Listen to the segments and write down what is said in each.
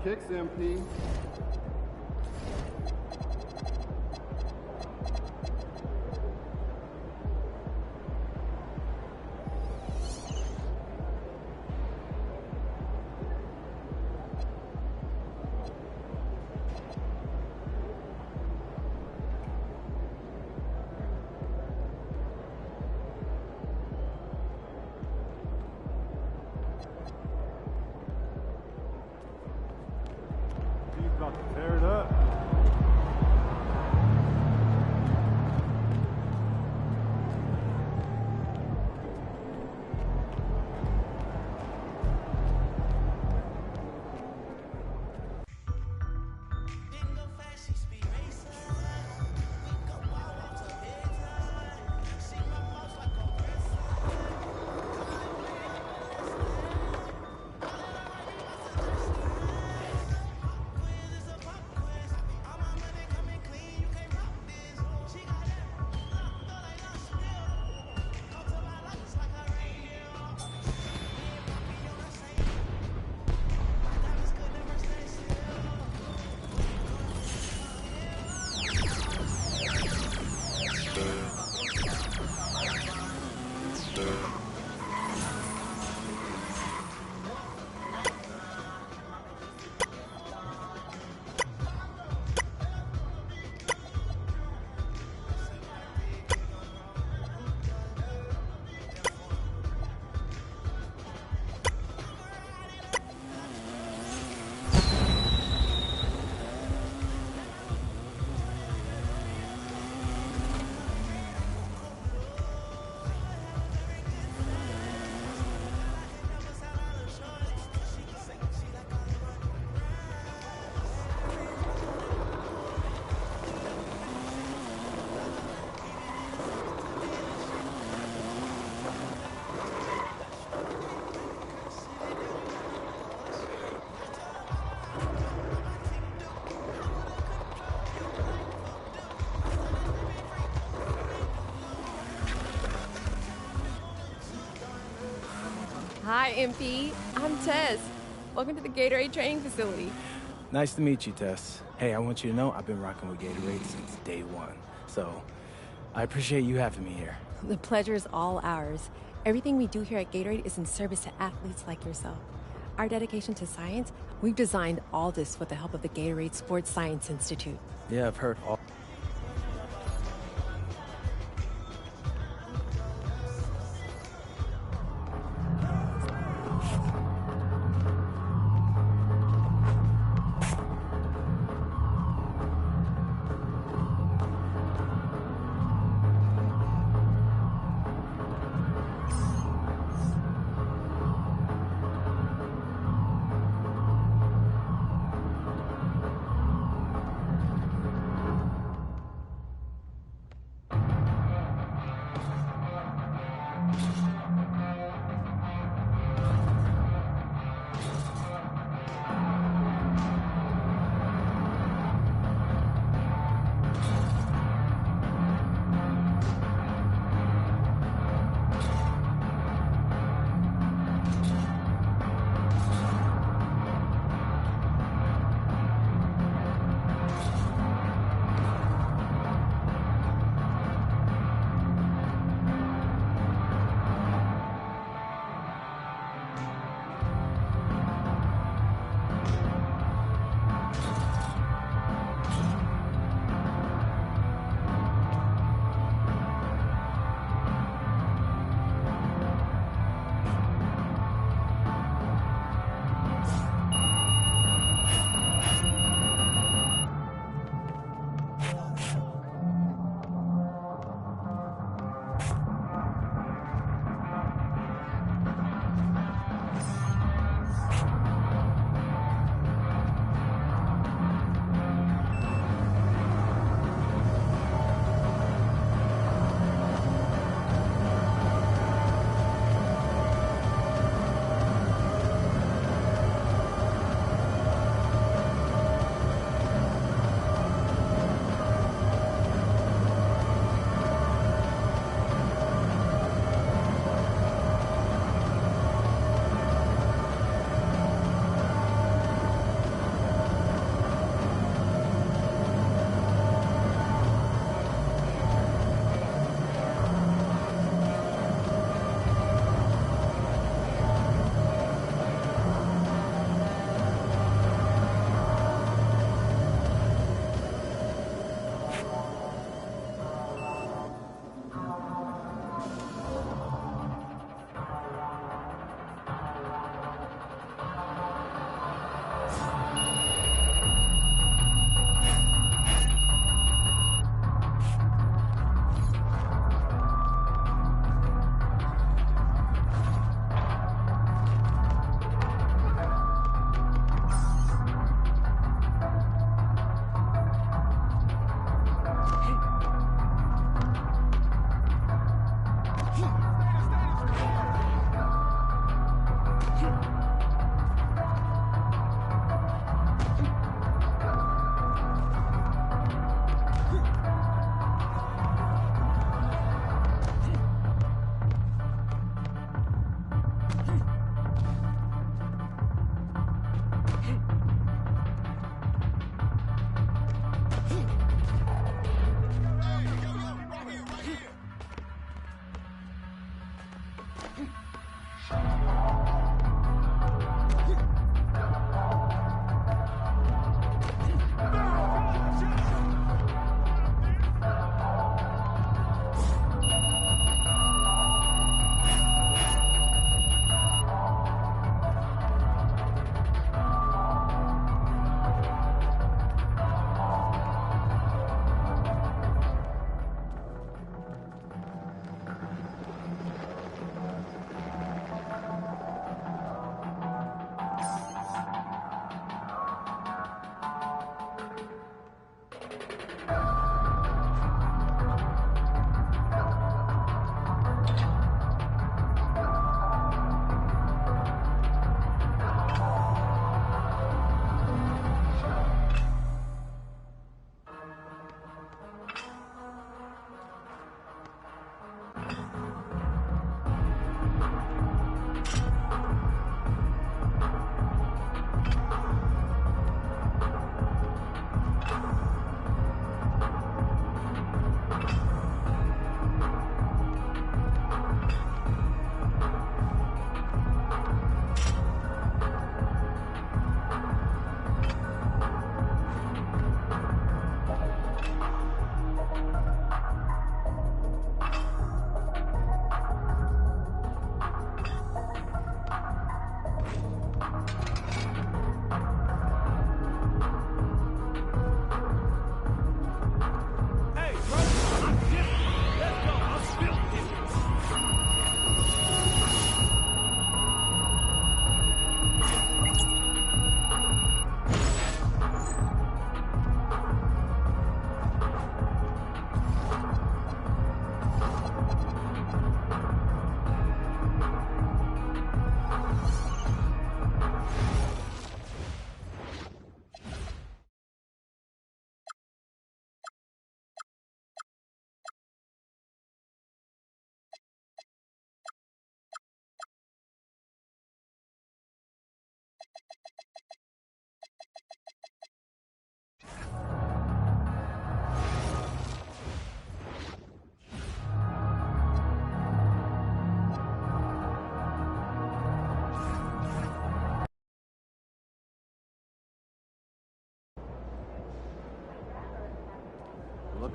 kicks, MP. He's about to tear it up. Hi, MP. I'm Tess. Welcome to the Gatorade training facility. Nice to meet you, Tess. Hey, I want you to know I've been rocking with Gatorade since day one. So, I appreciate you having me here. The pleasure is all ours. Everything we do here at Gatorade is in service to athletes like yourself. Our dedication to science, we've designed all this with the help of the Gatorade Sports Science Institute. Yeah, I've heard all...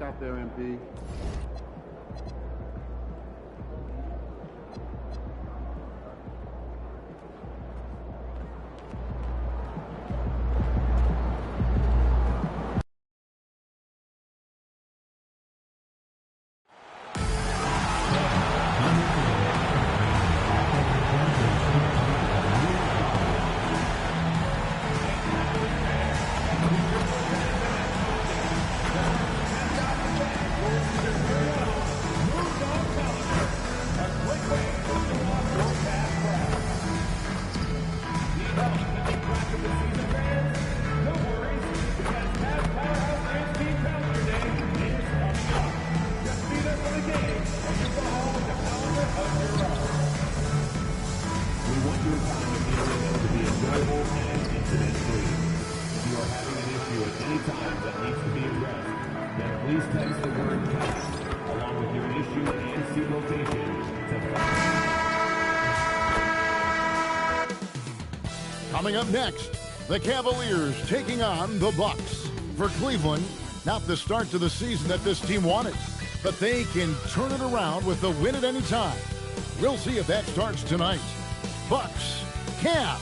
out there, MP. Coming up next, the Cavaliers taking on the Bucks. For Cleveland, not the start to the season that this team wanted, but they can turn it around with the win at any time. We'll see if that starts tonight. Bucks, Cavs,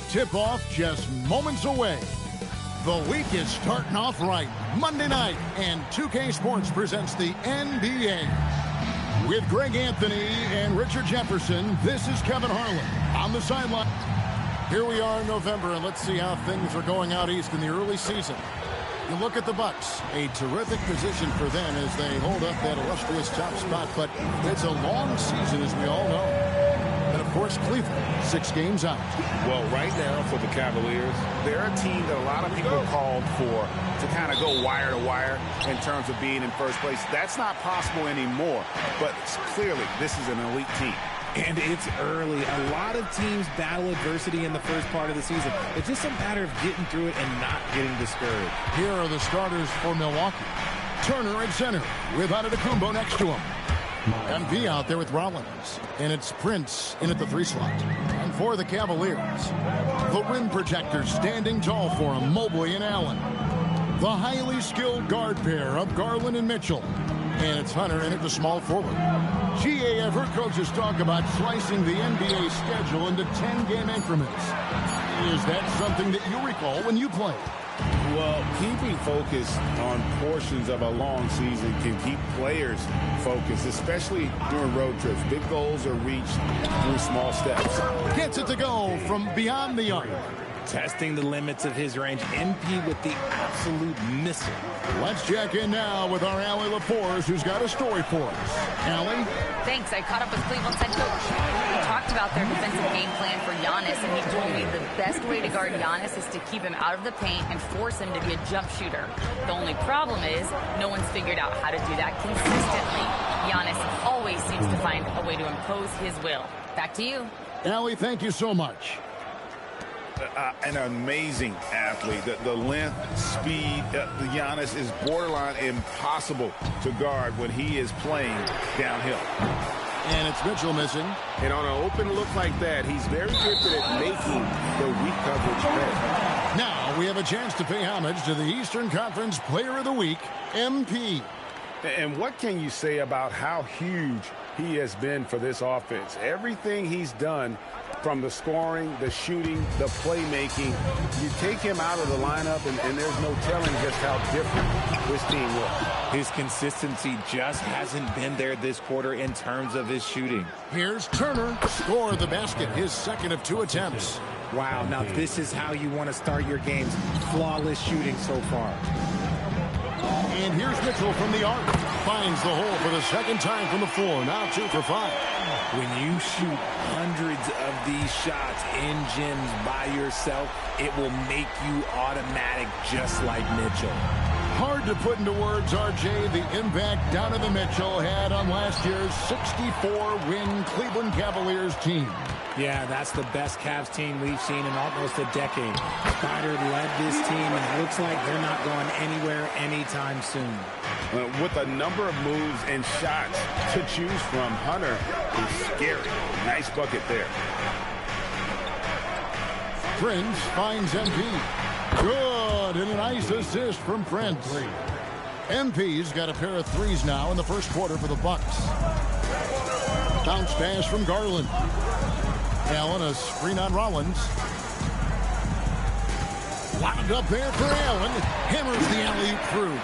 tip-off just moments away. The week is starting off right. Monday night, and 2K Sports presents the NBA. With Greg Anthony and Richard Jefferson, this is Kevin Harlan on the sideline. Here we are in November, and let's see how things are going out east in the early season. You look at the Bucks, a terrific position for them as they hold up that illustrious top spot, but it's a long season, as we all know. And, of course, Cleveland, 6 games out. Well, right now for the Cavaliers, they're a team that a lot of people called for to kind of go wire to wire in terms of being in first place. That's not possible anymore, but clearly this is an elite team. And it's early. A lot of teams battle adversity in the first part of the season. It's just a matter of getting through it and not getting discouraged. Here are the starters for Milwaukee. Turner at center with Antetokounmpo next to him. MV out there with Rollins. And it's Prince in at the 3 slot. And for the Cavaliers, the rim projectors standing tall for him, Mobley and Allen. The highly skilled guard pair of Garland and Mitchell. And it's Hunter in at the small forward. GA Everett coaches talk about slicing the NBA schedule into 10-game increments. Is that something that you recall when you played? Well, keeping focus on portions of a long season can keep players focused, especially during road trips. Big goals are reached through small steps. Gets it to go from beyond the arc. Testing the limits of his range. MP with the absolute missile. Let's check in now with our Allie Laforce, who's got a story for us. Allie? Thanks. I caught up with Cleveland's head coach. We talked about their defensive game plan for Giannis, and he told me the best way to guard Giannis is to keep him out of the paint and force him to be a jump shooter. The only problem is no one's figured out how to do that consistently. Giannis always seems to find a way to impose his will. Back to you. Allie, thank you so much. An amazing athlete. The length, speed, the Giannis is borderline impossible to guard when he is playing downhill. And it's Mitchell missing. And on an open look like that, he's very gifted at making the weak coverage pay. Now we have a chance to pay homage to the Eastern Conference Player of the Week, MP. And what can you say about how huge he has been for this offense? Everything he's done, from the scoring, the shooting, the playmaking, you take him out of the lineup, and there's no telling just how different this team looks. His consistency just hasn't been there this quarter in terms of his shooting. Here's Turner, score the basket, his second of 2 attempts. Wow, now this is how you want to start your games. Flawless shooting so far. And here's Mitchell from the arc. Finds the hole for the second time from the floor. Now 2 for 5. When you shoot hundreds of these shots in gyms by yourself, it will make you automatic just like Mitchell. Hard to put into words, RJ, the impact Donovan Mitchell had on last year's 64-win Cleveland Cavaliers team. Yeah, that's the best Cavs team we've seen in almost a decade. Spider led this team, and it looks like they're not going anywhere anytime soon. With a number of moves and shots to choose from, Hunter is scary. Nice bucket there. Prince finds MP. Good, and a nice assist from Prince. MP's got a pair of threes now in the first quarter for the Bucks. Bounce pass from Garland. Allen, a screen on Rollins. Wound up there for Allen. Hammers the alley-oop through.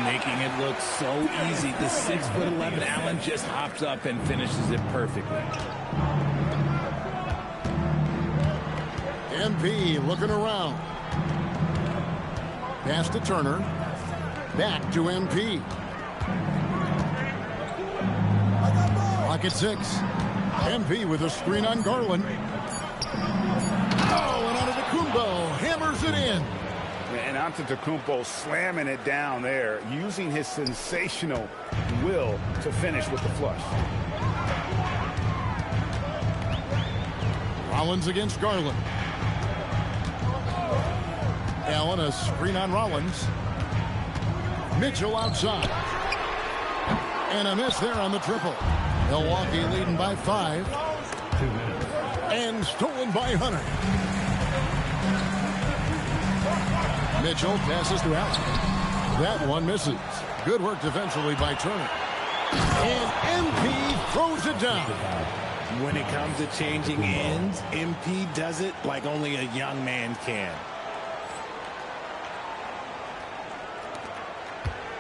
Making it look so easy. The 6'11" Allen just hops up and finishes it perfectly. MP looking around. Pass to Turner. Back to MP. Clock at 6. MP with a screen on Garland. Oh, and Antetokounmpo hammers it in. And Antetokounmpo slamming it down there, using his sensational will to finish with the flush. Rollins against Garland. Allen, a screen on Rollins. Mitchell outside. And a miss there on the triple. Milwaukee leading by 5. And stolen by Hunter. Mitchell passes to Allen. That one misses. Good work defensively by Turner. And MP throws it down. When it comes to changing ends, MP does it like only a young man can.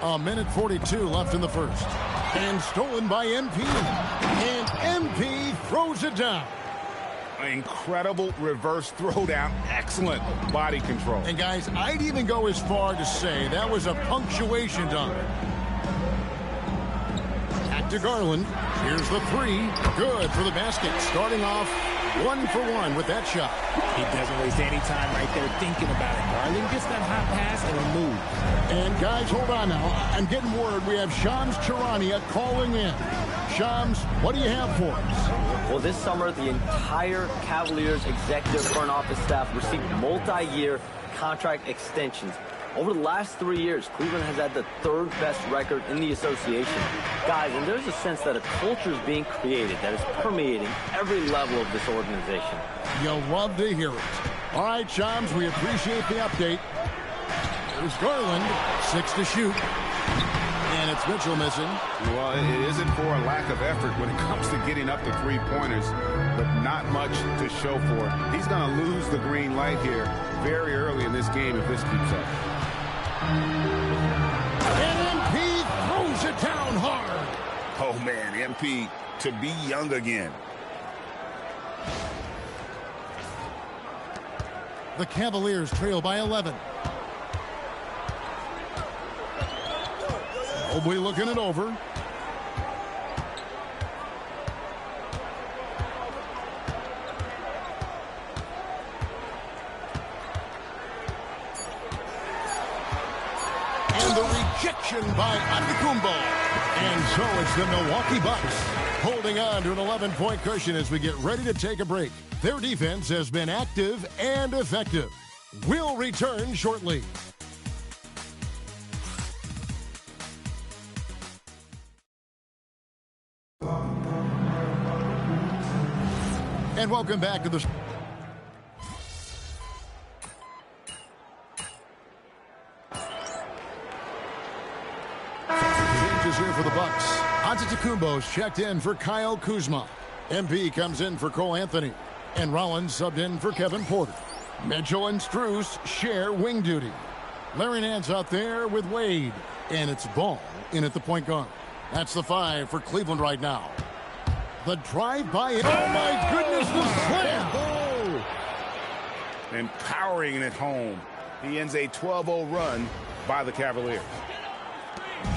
A minute 42 left in the first. And stolen by MP. And MP throws it down. Incredible reverse throwdown. Excellent body control. And guys, I'd even go as far to say that was a punctuation dunk. Back to Garland. Here's the 3. Good for the basket. Starting off 1 for 1 with that shot. He doesn't waste any time right there thinking about it. Garland gets that hot pass and he moves. And guys, hold on now. I'm getting word we have Shams Charania calling in. Shams, what do you have for us? Well, this summer, the entire Cavaliers executive front office staff received multi-year contract extensions. Over the last 3 years, Cleveland has had the 3rd best record in the association. Guys, and there's a sense that a culture is being created that is permeating every level of this organization. You'll love to hear it. All right, Shams, we appreciate the update. There's Garland, 6 to shoot. And it's Mitchell missing. Well, it isn't for a lack of effort when it comes to getting up to three-pointers, but not much to show for it. He's going to lose the green light here very early in this game if this keeps up. And MP throws it down hard. Oh, man, MP to be young again. The Cavaliers trail by 11. Mobley looking it over. And the rejection by Antetokounmpo. And so it's the Milwaukee Bucks holding on to an 11-point cushion as we get ready to take a break. Their defense has been active and effective. We'll return shortly. And welcome back to the... Changes here for the Bucks. Antetokounmpo's checked in for Kyle Kuzma. MP comes in for Cole Anthony. And Rollins subbed in for Kevin Porter. Mitchell and Strus share wing duty. Larry Nance out there with Wade. And it's Ball in at the point guard. That's the 5 for Cleveland right now. The drive by... Oh, my goodness, the slam! Oh. And powering it home. He ends a 12-0 run by the Cavaliers.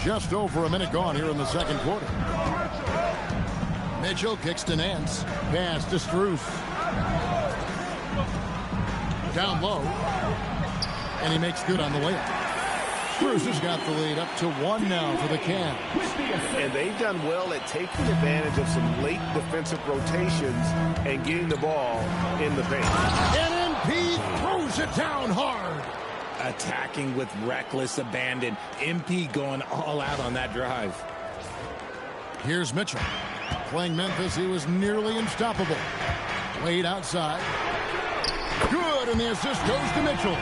Just over a minute gone here in the second quarter. Mitchell kicks to Nance. Pass to Strus. Down low. And he makes good on the layup. Strus has got the lead up to 1 now for the Cavs. And they've done well at taking advantage of some late defensive rotations and getting the ball in the paint. And MP throws it down hard. Attacking with reckless abandon. MP going all out on that drive. Here's Mitchell. Playing Memphis, he was nearly unstoppable. Wade outside. Good, and the assist goes to Mitchell.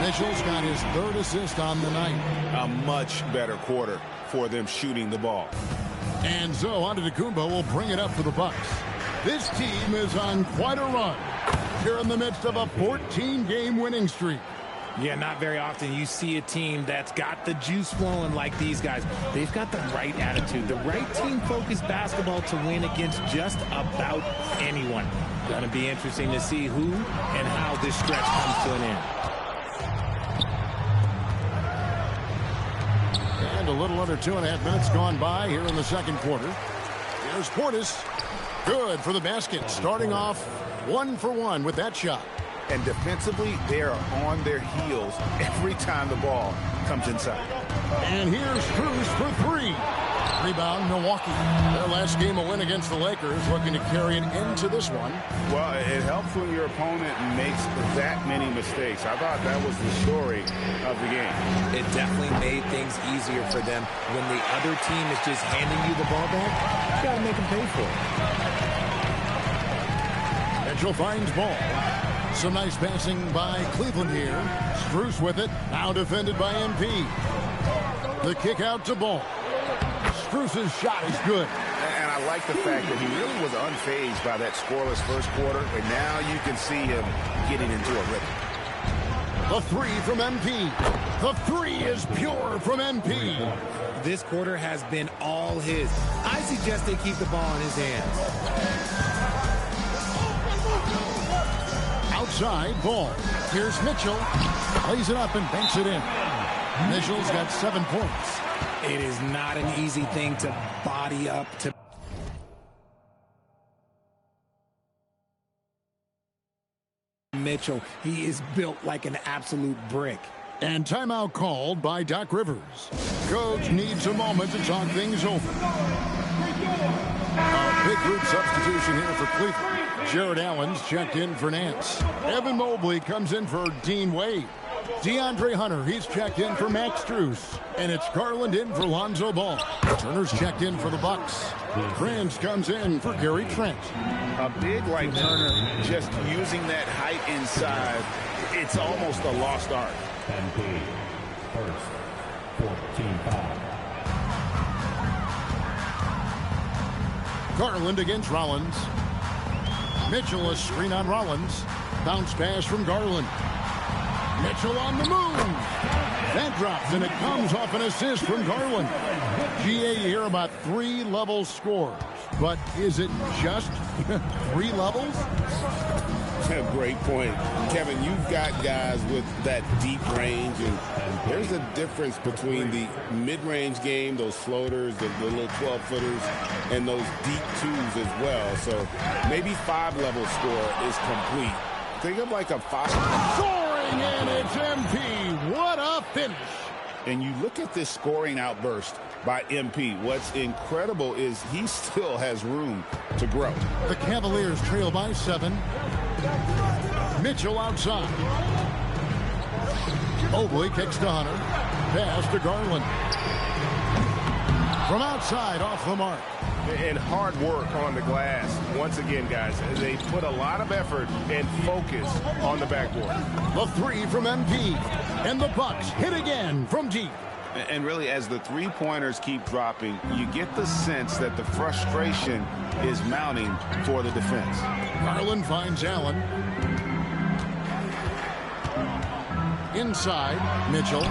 Mitchell's got his 3rd assist on the night. A much better quarter for them shooting the ball. And so Antetokounmpo will bring it up for the Bucks. This team is on quite a run. They're in the midst of a 14-game winning streak. Yeah, not very often you see a team that's got the juice flowing like these guys. They've got the right attitude, the right team-focused basketball to win against just about anyone. Going to be interesting to see who and how this stretch comes to an end. And a little under 2.5 minutes gone by here in the second quarter. Here's Portis. Good for the basket. Starting off 1 for 1 with that shot. And defensively, they are on their heels every time the ball comes inside. And here's Strus for 3. Rebound, Milwaukee. Their last game a win against the Lakers, looking to carry it into this one. Well, it helps when your opponent makes that many mistakes. I thought that was the story of the game. It definitely made things easier for them. When the other team is just handing you the ball back, you got to make them pay for it. Mitchell finds ball. Some nice passing by Cleveland here. Strus with it. Now defended by MP. The kick out to Ball. Strus's shot is good. And I like the fact that he really was unfazed by that scoreless first quarter. And now you can see him getting into a rhythm. The 3 from MP. The 3 is pure from MP. This quarter has been all his. I suggest they keep the ball in his hands. Outside, Ball. Here's Mitchell. Plays it up and banks it in. Mitchell's got 7 points. It is not an easy thing to body up to. Mitchell, he is built like an absolute brick. And timeout called by Doc Rivers. Coach needs a moment to talk things over. A big group substitution here for Cleveland. Jared Allen's checked in for Nance. Evan Mobley comes in for Dean Wade. DeAndre Hunter, he's checked in for Max Strus. And it's Garland in for Lonzo Ball. Turner's checked in for the Bucks. Prince comes in for Gary Trent. A big like Turner, just using that height inside, it's almost a lost art. MP, first, 14 foul. Garland against Rollins. Mitchell a screen on Rollins. Bounce pass from Garland. Mitchell on the move. That drops, and it comes off an assist from Garland. GA here about 3 level scores. But is it just 3 levels? Great point. Kevin, you've got guys with that deep range, and there's a difference between the mid-range game, those floaters, the little 12-footers, and those deep 2s as well. So maybe 5-level score is complete. Think of like a 5. Soaring in, it's MP. What a finish. And you look at this scoring outburst by MP. What's incredible is he still has room to grow. The Cavaliers trail by 7. Mitchell outside. Mobley kicks to Hunter. Pass to Garland. From outside, off the mark. And hard work on the glass. Once again, guys, they put a lot of effort and focus on the backboard. The 3 from MP. And the Bucks hit again from deep. And really, as the three-pointers keep dropping, you get the sense that the frustration is mounting for the defense. Garland finds Allen. Inside, Mitchell.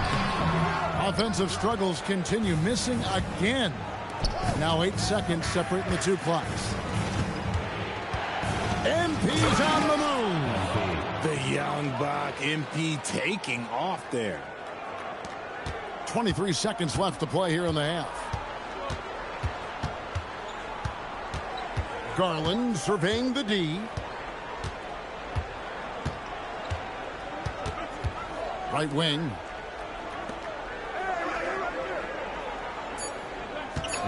Offensive struggles continue, missing again. Now 8 seconds separating the 2 clocks. MP's on the move. The young buck, MP taking off there. 23 seconds left to play here in the half. Garland surveying the D. Right wing.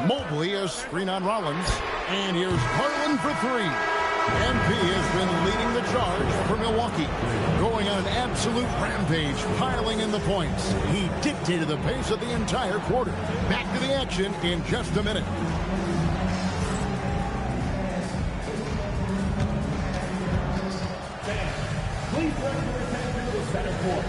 Mobley a screen on Rollins. And here's Garland for 3. MP has been leading the charge for Milwaukee. Going on an absolute rampage, piling in the points. He dictated the pace of the entire quarter. Back to the action in just a minute. Please return your attention to the center court.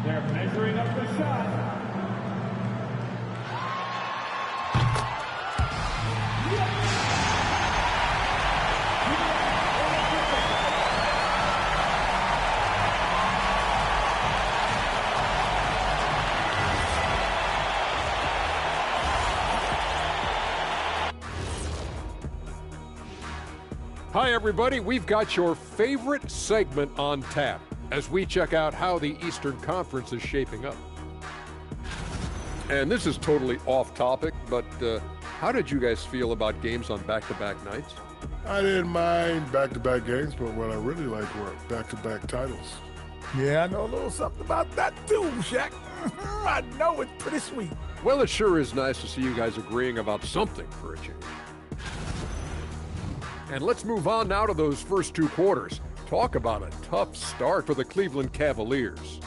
They're measuring up the shot. Hi, everybody. We've got your favorite segment on tap as we check out how the Eastern Conference is shaping up. And this is totally off topic, but how did you guys feel about games on back-to-back nights? I didn't mind back-to-back games, but what I really liked were back-to-back titles. Yeah, I know a little something about that too, Shaq. I know it's pretty sweet. Well, it sure is nice to see you guys agreeing about something for a change. And let's move on now to those first two quarters. Talk about a tough start for the Cleveland Cavaliers.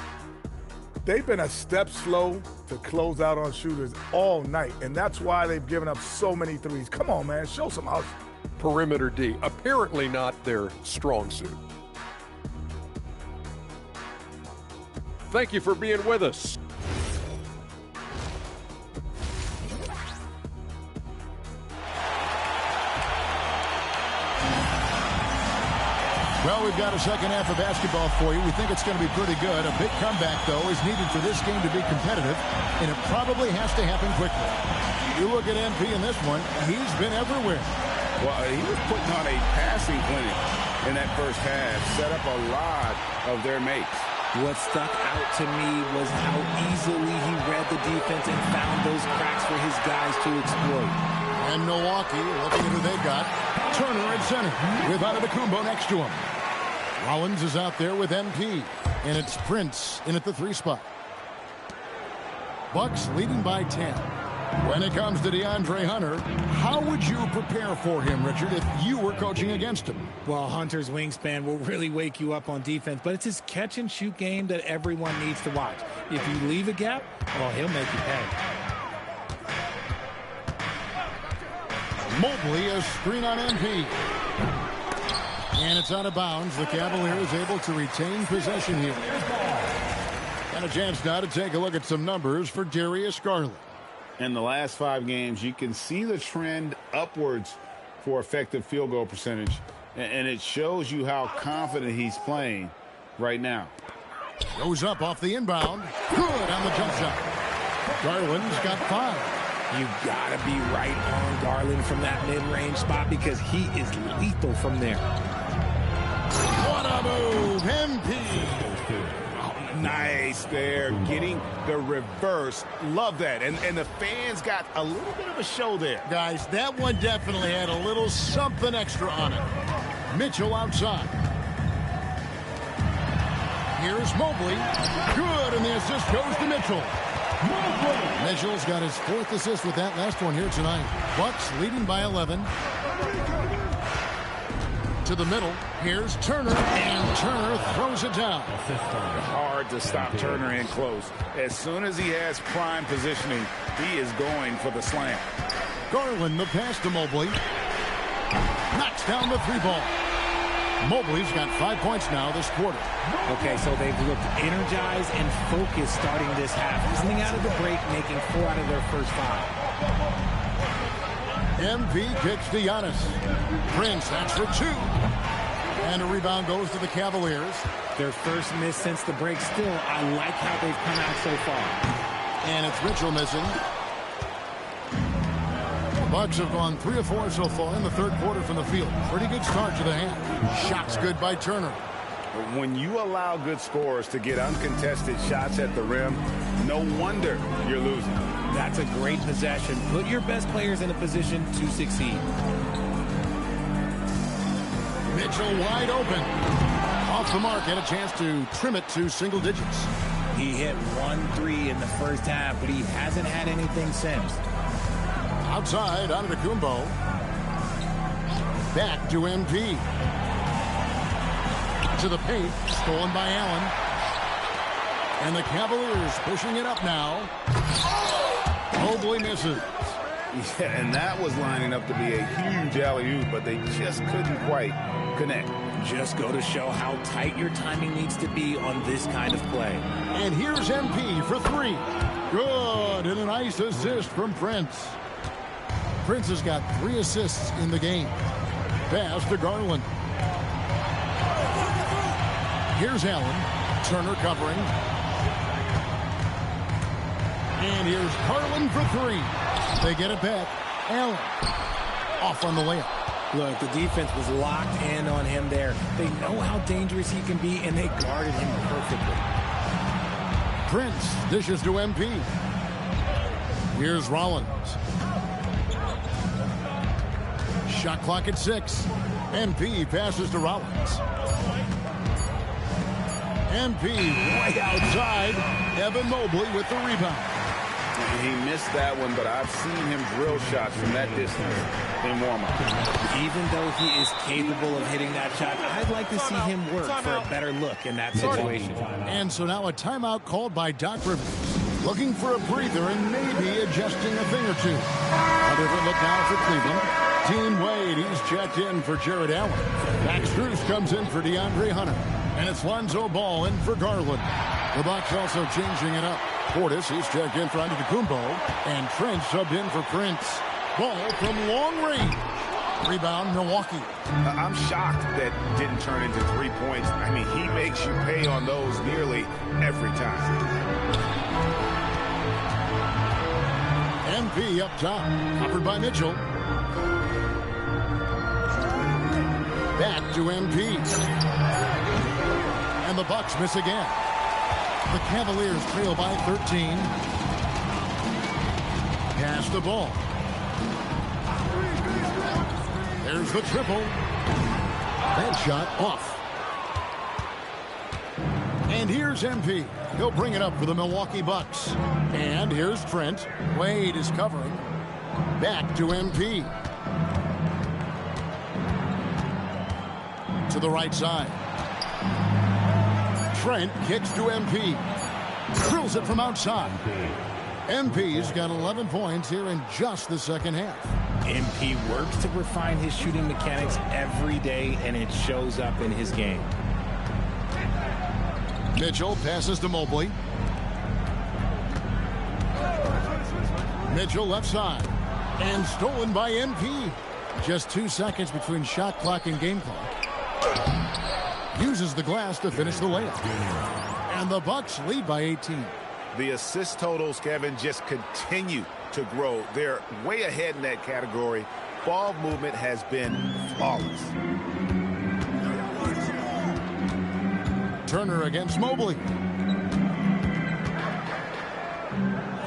They've been a step slow to close out on shooters all night, and that's why they've given up so many threes. Come on, man, show some hustle. Perimeter D, apparently not their strong suit. Thank you for being with us. Well, we've got a second half of basketball for you. We think it's going to be pretty good. A big comeback, though, is needed for this game to be competitive, and it probably has to happen quickly. You look at MP in this one, he's been everywhere. Well, he was putting on a passing clinic in that first half, set up a lot of their mates. What stuck out to me was how easily he read the defense and found those cracks for his guys to exploit. And Milwaukee, looking at who they've got, Turner at center with Antetokounmpo next to him. Rollins is out there with MP, and it's Prince in at the 3 spot. Bucks leading by 10. When it comes to DeAndre Hunter, how would you prepare for him, Richard, if you were coaching against him? Well, Hunter's wingspan will really wake you up on defense, but it's his catch-and-shoot game that everyone needs to watch. If you leave a gap, well, he'll make you pay. Mobley, a screen on MP. And it's out of bounds. The Cavaliers able to retain possession here. And a chance now to take a look at some numbers for Darius Garland. In the last 5 games, you can see the trend upwards for effective field goal percentage. And it shows you how confident he's playing right now. Goes up off the inbound. Good on the jump shot. Garland's got 5. You gotta be right on Garland from that mid-range spot because he is lethal from there. What a move, MP. Oh, nice there, getting the reverse. Love that. And the fans got a little bit of a show there. Guys, that one definitely had a little something extra on it. Mitchell outside. Here's Mobley. Good, and the assist goes to Mitchell. Mitchell's got his 4th assist with that last one here tonight. Bucks leading by 11. To the middle. Here's Turner, and Turner throws it down. Hard to stop Turner in close. As soon as he has prime positioning, he is going for the slam. Garland, the pass to Mobley. Knocks down the 3-ball. Mobley's got 5 points now this quarter. Okay, so they've looked energized and focused starting this half. Coming out of the break, making 4 out of their first 5. MP kicks to Giannis. Prince, that's for 2. And a rebound goes to the Cavaliers. Their first miss since the break. Still, I like how they've come out so far. And it's Mitchell missing. The Bucks have gone 3 of 4 so far in the 3rd quarter from the field. Pretty good start to the half. Shots good by Turner. When you allow good scorers to get uncontested shots at the rim, no wonder you're losing. That's a great possession. Put your best players in a position to succeed. Mitchell wide open. Off the mark, had a chance to trim it to single digits. He hit 1 3 in the first half, but he hasn't had anything since. Outside, Antetokounmpo. Back to MP. To the paint, stolen by Allen. And the Cavaliers pushing it up now. Mobley misses. Yeah, and that was lining up to be a huge alley-oop, but they just couldn't quite connect. Just go to show how tight your timing needs to be on this kind of play. And here's MP for three. Good, and a nice assist from Prince. Prince has got 3 assists in the game. Pass to Garland. Here's Allen. Turner covering. And here's Garland for 3. They get it back. Allen off on the layup. Look, the defense was locked in on him there. They know how dangerous he can be, and they guarded him perfectly. Prince dishes to MP. Here's Rollins. Shot clock at 6. MP passes to Rollins. MP way outside. Evan Mobley with the rebound. He missed that one, but I've seen him drill shots from that distance in warm-up. Even though he is capable of hitting that shot, I'd like to see him work for a better look in that situation. And so now a timeout called by Doc Rivers. Looking for a breather and maybe adjusting a thing or two. A different look now for Cleveland. Dean Wade, he's checked in for Jared Allen. Max Strus comes in for DeAndre Hunter. And it's Lonzo Ball in for Garland. The Bucks also changing it up. Portis, he's checked in for Antetokounmpo. And Trent subbed in for Prince. Ball from long range. Rebound, Milwaukee. I'm shocked that didn't turn into 3 points. I mean, he makes you pay on those nearly every time. MP up top. Covered by Mitchell. Back to MP. And the Bucks miss again. The Cavaliers trail by 13. Pass the ball. There's the triple. That shot off. And here's MP. He'll bring it up for the Milwaukee Bucks. And here's Trent. Wade is covering. Back to MP. To the right side. Trent kicks to MP. Drills it from outside. MP's got 11 points here in just the second half. MP works to refine his shooting mechanics every day, and it shows up in his game. Mitchell passes to Mobley. Mitchell left side. And stolen by MP. Just 2 seconds between shot clock and game clock. Uses the glass to finish the layup. And the Bucks lead by 18. The assist totals, Kevin, just continue to grow. They're way ahead in that category. Ball movement has been flawless. Turner against Mobley.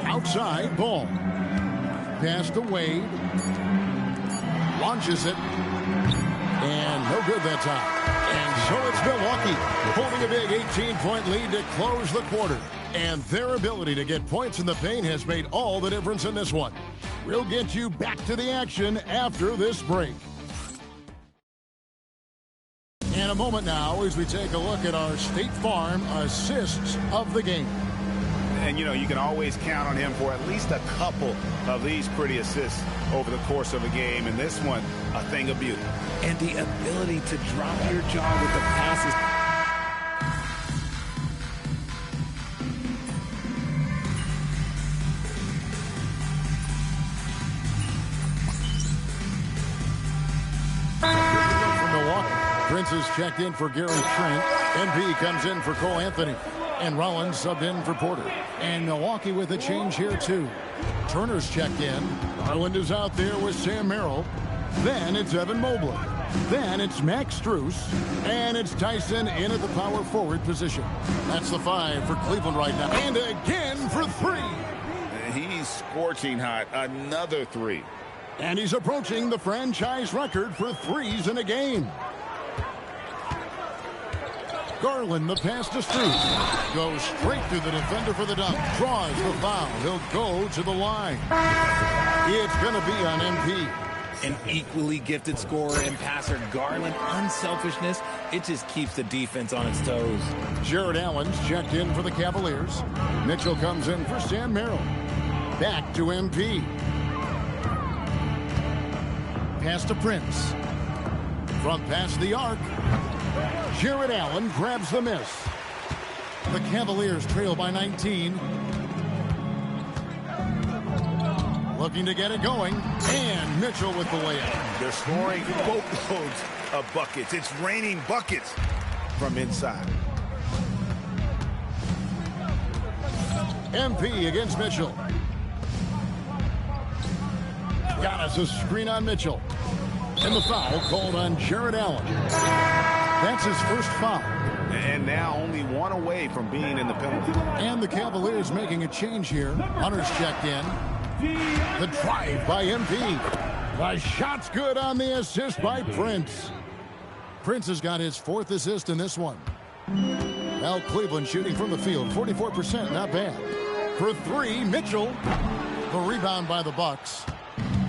Outside ball. Pass to Wade. Launches it. And no good that time. And so it's Milwaukee holding a big 18-point lead to close the quarter. And their ability to get points in the paint has made all the difference in this one. We'll get you back to the action after this break. In a moment now as we take a look at our State Farm assists of the game. And, you know, you can always count on him for at least a couple of these pretty assists over the course of a game. And this one, a thing of beauty. And the ability to drop your jaw with the passes. From Milwaukee, Prince is checked in for Gary Trent. MP comes in for Cole Anthony. And Rollins subbed in for Porter. And Milwaukee with a change here, too. Turner's checked in. Garland is out there with Sam Merrill. Then it's Evan Mobley. Then it's Max Strus. And it's Tyson in at the power forward position. That's the 5 for Cleveland right now. And again for 3. He's scorching hot. Another 3. And he's approaching the franchise record for threes in a game. Garland, the pass to Strus. Goes straight through the defender for the dunk. Draws the foul. He'll go to the line. It's going to be on MP. An equally gifted scorer and passer, Garland, unselfishness, it just keeps the defense on its toes. Jared Allen's checked in for the Cavaliers. Mitchell comes in for Sam Merrill. Back to MP. pass to Prince. From past the arc, Jared Allen grabs the miss. The Cavaliers trail by 19. Looking to get it going, and Mitchell with the layup. They're scoring boatloads of buckets. It's raining buckets from inside. MP against Mitchell. Giannis' screen on Mitchell. And the foul called on Jared Allen. That's his first foul. And now only one away from being in the penalty. And the Cavaliers making a change here. Hunter's checked in. The drive by MP. The shot's good on the assist by Prince. Prince has got his 4th assist in this one. Now Cleveland shooting from the field. 44%, not bad. For 3, Mitchell. The rebound by the Bucks.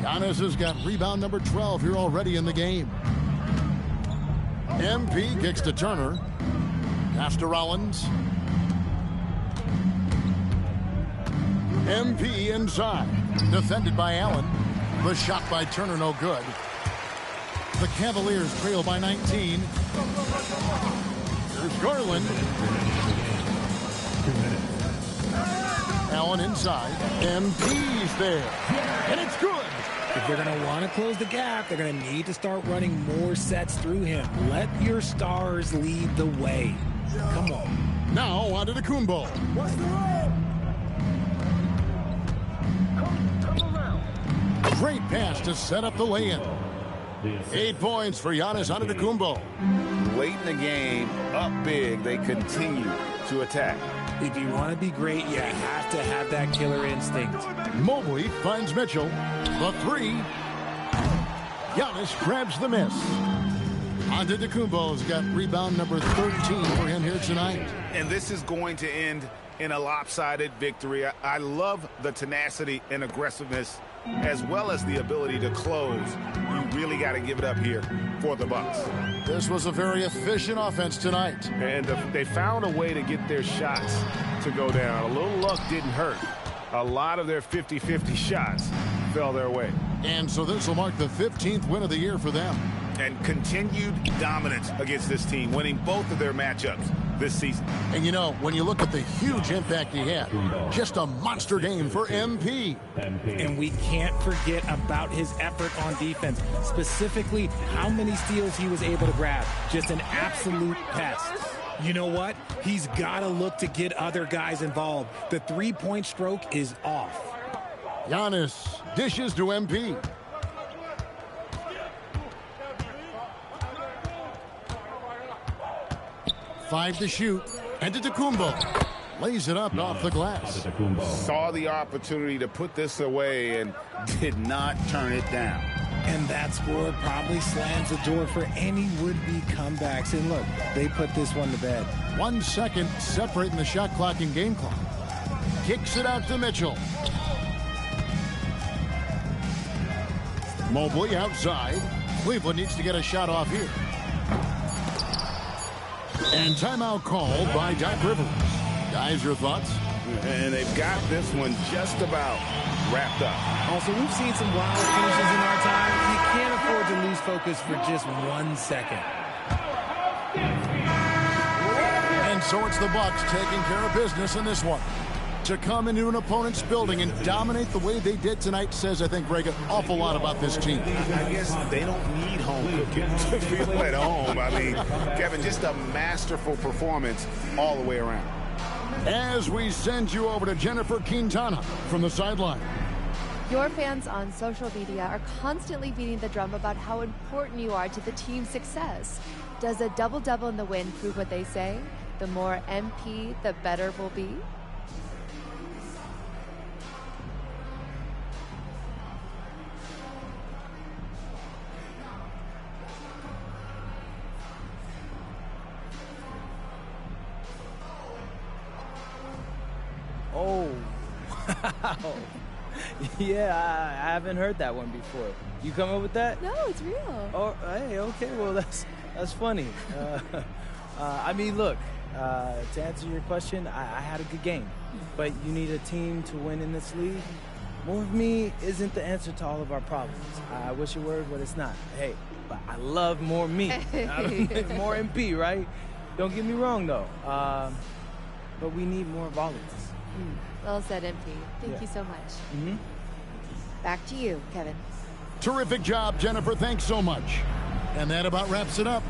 Giannis has got rebound number 12 here already in the game. MP kicks to Turner. Pass to Rollins. MP inside. Defended by Allen. The shot by Turner no good. The Cavaliers trail by 19. Here's Garland. Allen inside. MP's there. And it's good. If they're going to want to close the gap, they're going to need to start running more sets through him. Let your stars lead the way. Come on. Now on to Kumbo. Great pass to set up the lay-in. 8 points for Giannis Antetokounmpo. Late in the game, up big, they continue to attack. If you want to be great, you have to have that killer instinct. Mobley finds Mitchell. The 3. Giannis grabs the miss. Antetokounmpo's got rebound number 13 for him here tonight. And this is going to end in a lopsided victory. I love the tenacity and aggressiveness as well as the ability to close. You really got to give it up here for the Bucks. This was a very efficient offense tonight. And they found a way to get their shots to go down. A little luck didn't hurt. A lot of their 50-50 shots fell their way. And so this will mark the 15th win of the year for them. And continued dominance against this team, winning both of their matchups this season. And you know, when you look at the huge impact he had, just a monster game for MP. And we can't forget about his effort on defense, specifically how many steals he was able to grab. Just an absolute pest. You know what? He's got to look to get other guys involved. The three-point stroke is off. Giannis dishes to MP. Five to shoot. Antetokounmpo lays it up off the glass. Saw the opportunity to put this away and did not turn it down. And that score probably slams the door for any would-be comebacks. And look, they put this one to bed. 1 second separating the shot clock and game clock. Kicks it out to Mitchell. Mobley outside. Cleveland needs to get a shot off here. And timeout called by Doc Rivers. Guys, your thoughts? And they've got this one just about wrapped up. Also, we've seen some wild finishes in our time. You can't afford to lose focus for just 1 second. And so it's the Bucks taking care of business in this one. To come into an opponent's building and dominate the way they did tonight says, I think, Greg, an awful lot about this team. I guess they don't need home cooking to feel at home. I mean, Kevin, just a masterful performance all the way around. As we send you over to Jennifer Quintana from the sideline. Your fans on social media are constantly beating the drum about how important you are to the team's success. Does a double-double in the win prove what they say? The more MP, the better we'll be? Oh, wow. Yeah, I haven't heard that one before. You come up with that? No, it's real. Oh, hey, okay, well, that's funny. I mean, look, to answer your question, I had a good game. But you need a team to win in this league. More of me isn't the answer to all of our problems. I wish it were, but it's not. Hey, but I love more me. More MP, right? Don't get me wrong, though. But we need more volleys. Well said, MP. Thank you so much. Mm-hmm. Back to you, Kevin. Terrific job, Jennifer. Thanks so much. And that about wraps it up.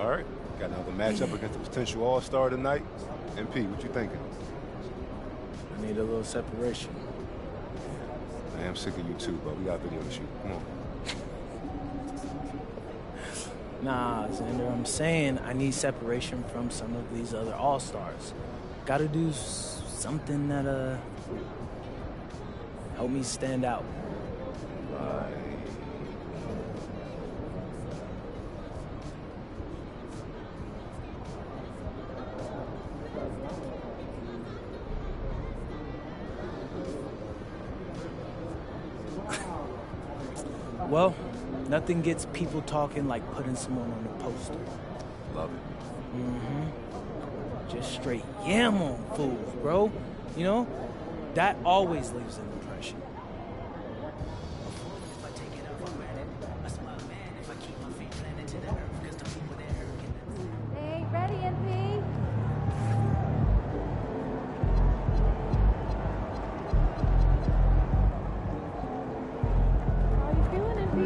All right. Got another matchup against the potential all-star tonight. MP, what you thinking? I need a little separation. I am sick of you too, but we got video to shoot. Come on. Nah, Xander, I'm saying I need separation from some of these other all-stars. Got to do something that help me stand out. Well, nothing gets people talking like putting someone on a poster. Love it. Just straight yam on fools, bro. You know, that always leaves an impression. Hey, ready, MP? How you feeling, MP?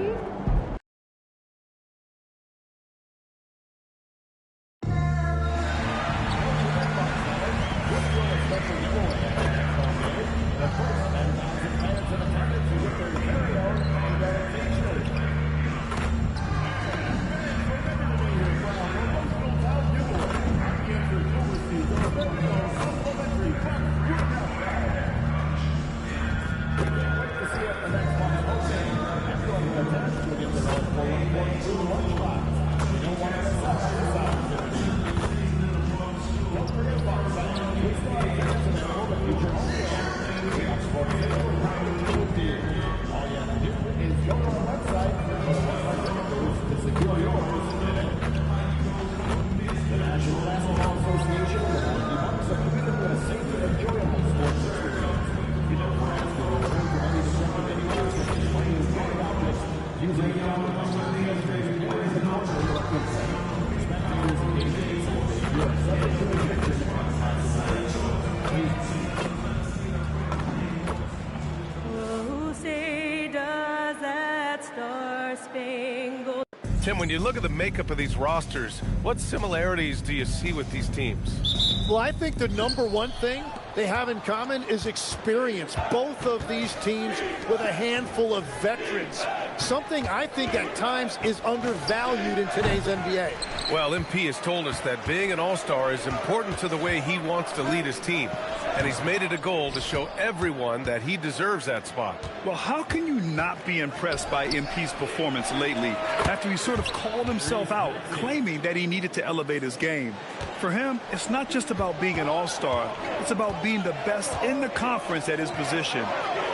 Tim, when you look at the makeup of these rosters, what similarities do you see with these teams? Well, I think the number one thing they have in common is experience. Both of these teams with a handful of veterans. Something I think at times is undervalued in today's NBA. Well, MP has told us that being an all-star is important to the way he wants to lead his team. And he's made it a goal to show everyone that he deserves that spot. Well, how can you not be impressed by MP's performance lately after he sort of called himself out, claiming that he needed to elevate his game? For him, it's not just about being an all-star. It's about being the best in the conference at his position.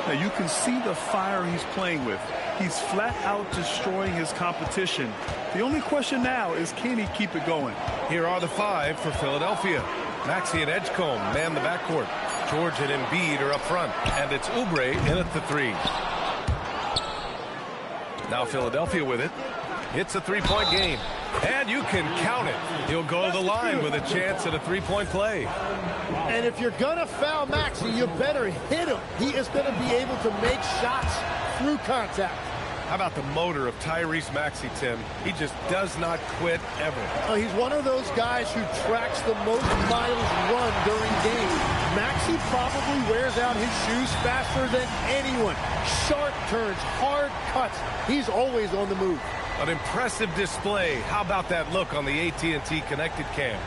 Now, you can see the fire he's playing with. He's flat out destroying his competition. The only question now is, can he keep it going? Here are the five for Philadelphia. Maxey and Edgecombe man the backcourt. George and Embiid are up front. And it's Oubre in at the three. Now Philadelphia with it. It's a three-point game. And you can count it. He'll go to the line with a chance at a three-point play. And if you're going to foul Maxey, you better hit him. He is going to be able to make shots through contact. How about the motor of Tyrese Maxey, Tim? He just does not quit ever. He's one of those guys who tracks the most miles run during games. Maxey probably wears out his shoes faster than anyone. Sharp turns, hard cuts. He's always on the move. An impressive display. How about that look on the AT&T connected cam?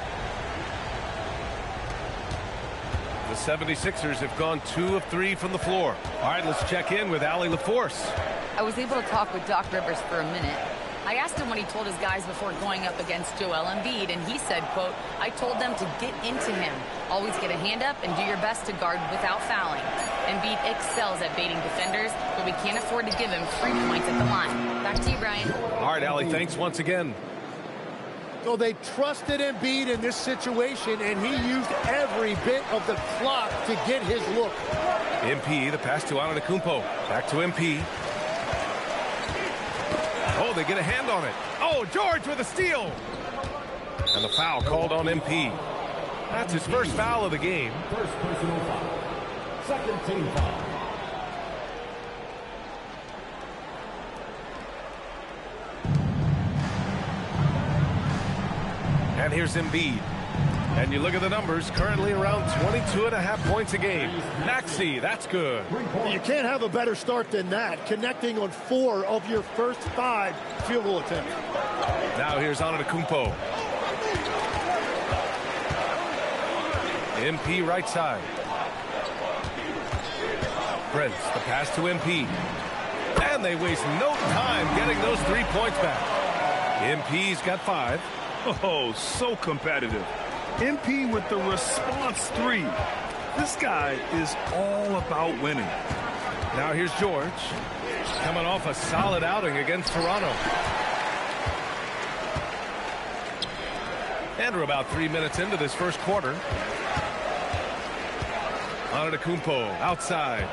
The 76ers have gone 2 of 3 from the floor. All right, let's check in with Allie LaForce. I was able to talk with Doc Rivers for a minute. I asked him what he told his guys before going up against Joel Embiid, and he said, quote, I told them to get into him. Always get a hand up and do your best to guard without fouling. Embiid excels at baiting defenders, but we can't afford to give him 3 points at the line. Back to you, Brian. All right, Allie, thanks once again. So they trusted Embiid in this situation, and he used every bit of the clock to get his look. MP, the pass to Antetokounmpo. Back to MP. Oh, they get a hand on it. Oh, George with a steal. And the foul called on MP. That's his first foul of the game. First personal foul. Second team foul. Here's Embiid. And you look at the numbers, currently around 22.5 points a game. Maxey, that's good. You can't have a better start than that, connecting on 4 of your first 5 field goal attempts. Now here's Antetokounmpo. MP right side. Prince, the pass to MP. And they waste no time getting those 3 points back. MP's got 5. Oh, so competitive. MP with the response 3. This guy is all about winning. Now here's George, coming off a solid outing against Toronto. And we're about 3 minutes into this first quarter. Antetokounmpo outside.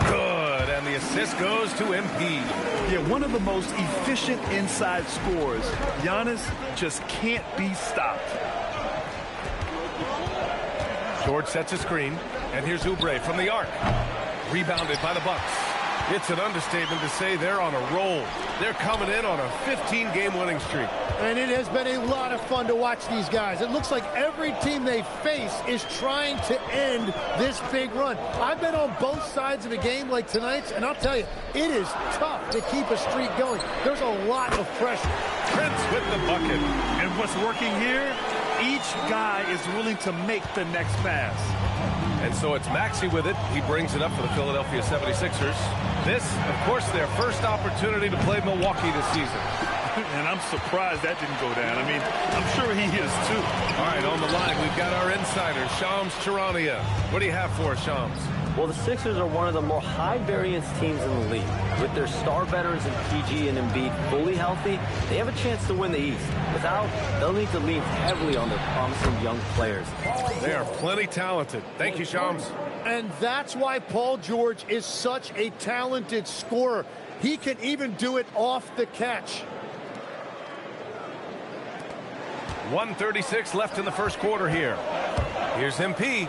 Good, and the assist goes to MP. Yeah, one of the most efficient inside scorers. Giannis just can't be stopped. George sets a screen, and here's Oubre from the arc. Rebounded by the Bucks. It's an understatement to say they're on a roll. They're coming in on a 15-game winning streak. And it has been a lot of fun to watch these guys. It looks like every team they face is trying to end this big run. I've been on both sides of a game like tonight's, and I'll tell you, it is tough to keep a streak going. There's a lot of pressure. Prince with the bucket. And what's working here? Each guy is willing to make the next pass. And so it's Maxey with it. He brings it up for the Philadelphia 76ers. This, of course, their first opportunity to play Milwaukee this season. And I'm surprised that didn't go down. I mean, I'm sure he is too. All right, on the line, we've got our insider, Shams Charania. What do you have for us, Shams? Well, the Sixers are one of the more high-variance teams in the league. With their star veterans in PG and Embiid fully healthy, they have a chance to win the East. Without, they'll need to lean heavily on their promising young players. They are plenty talented. Thank you, Shams. And that's why Paul George is such a talented scorer. He can even do it off the catch. 1:36 left in the first quarter here. Here's MP.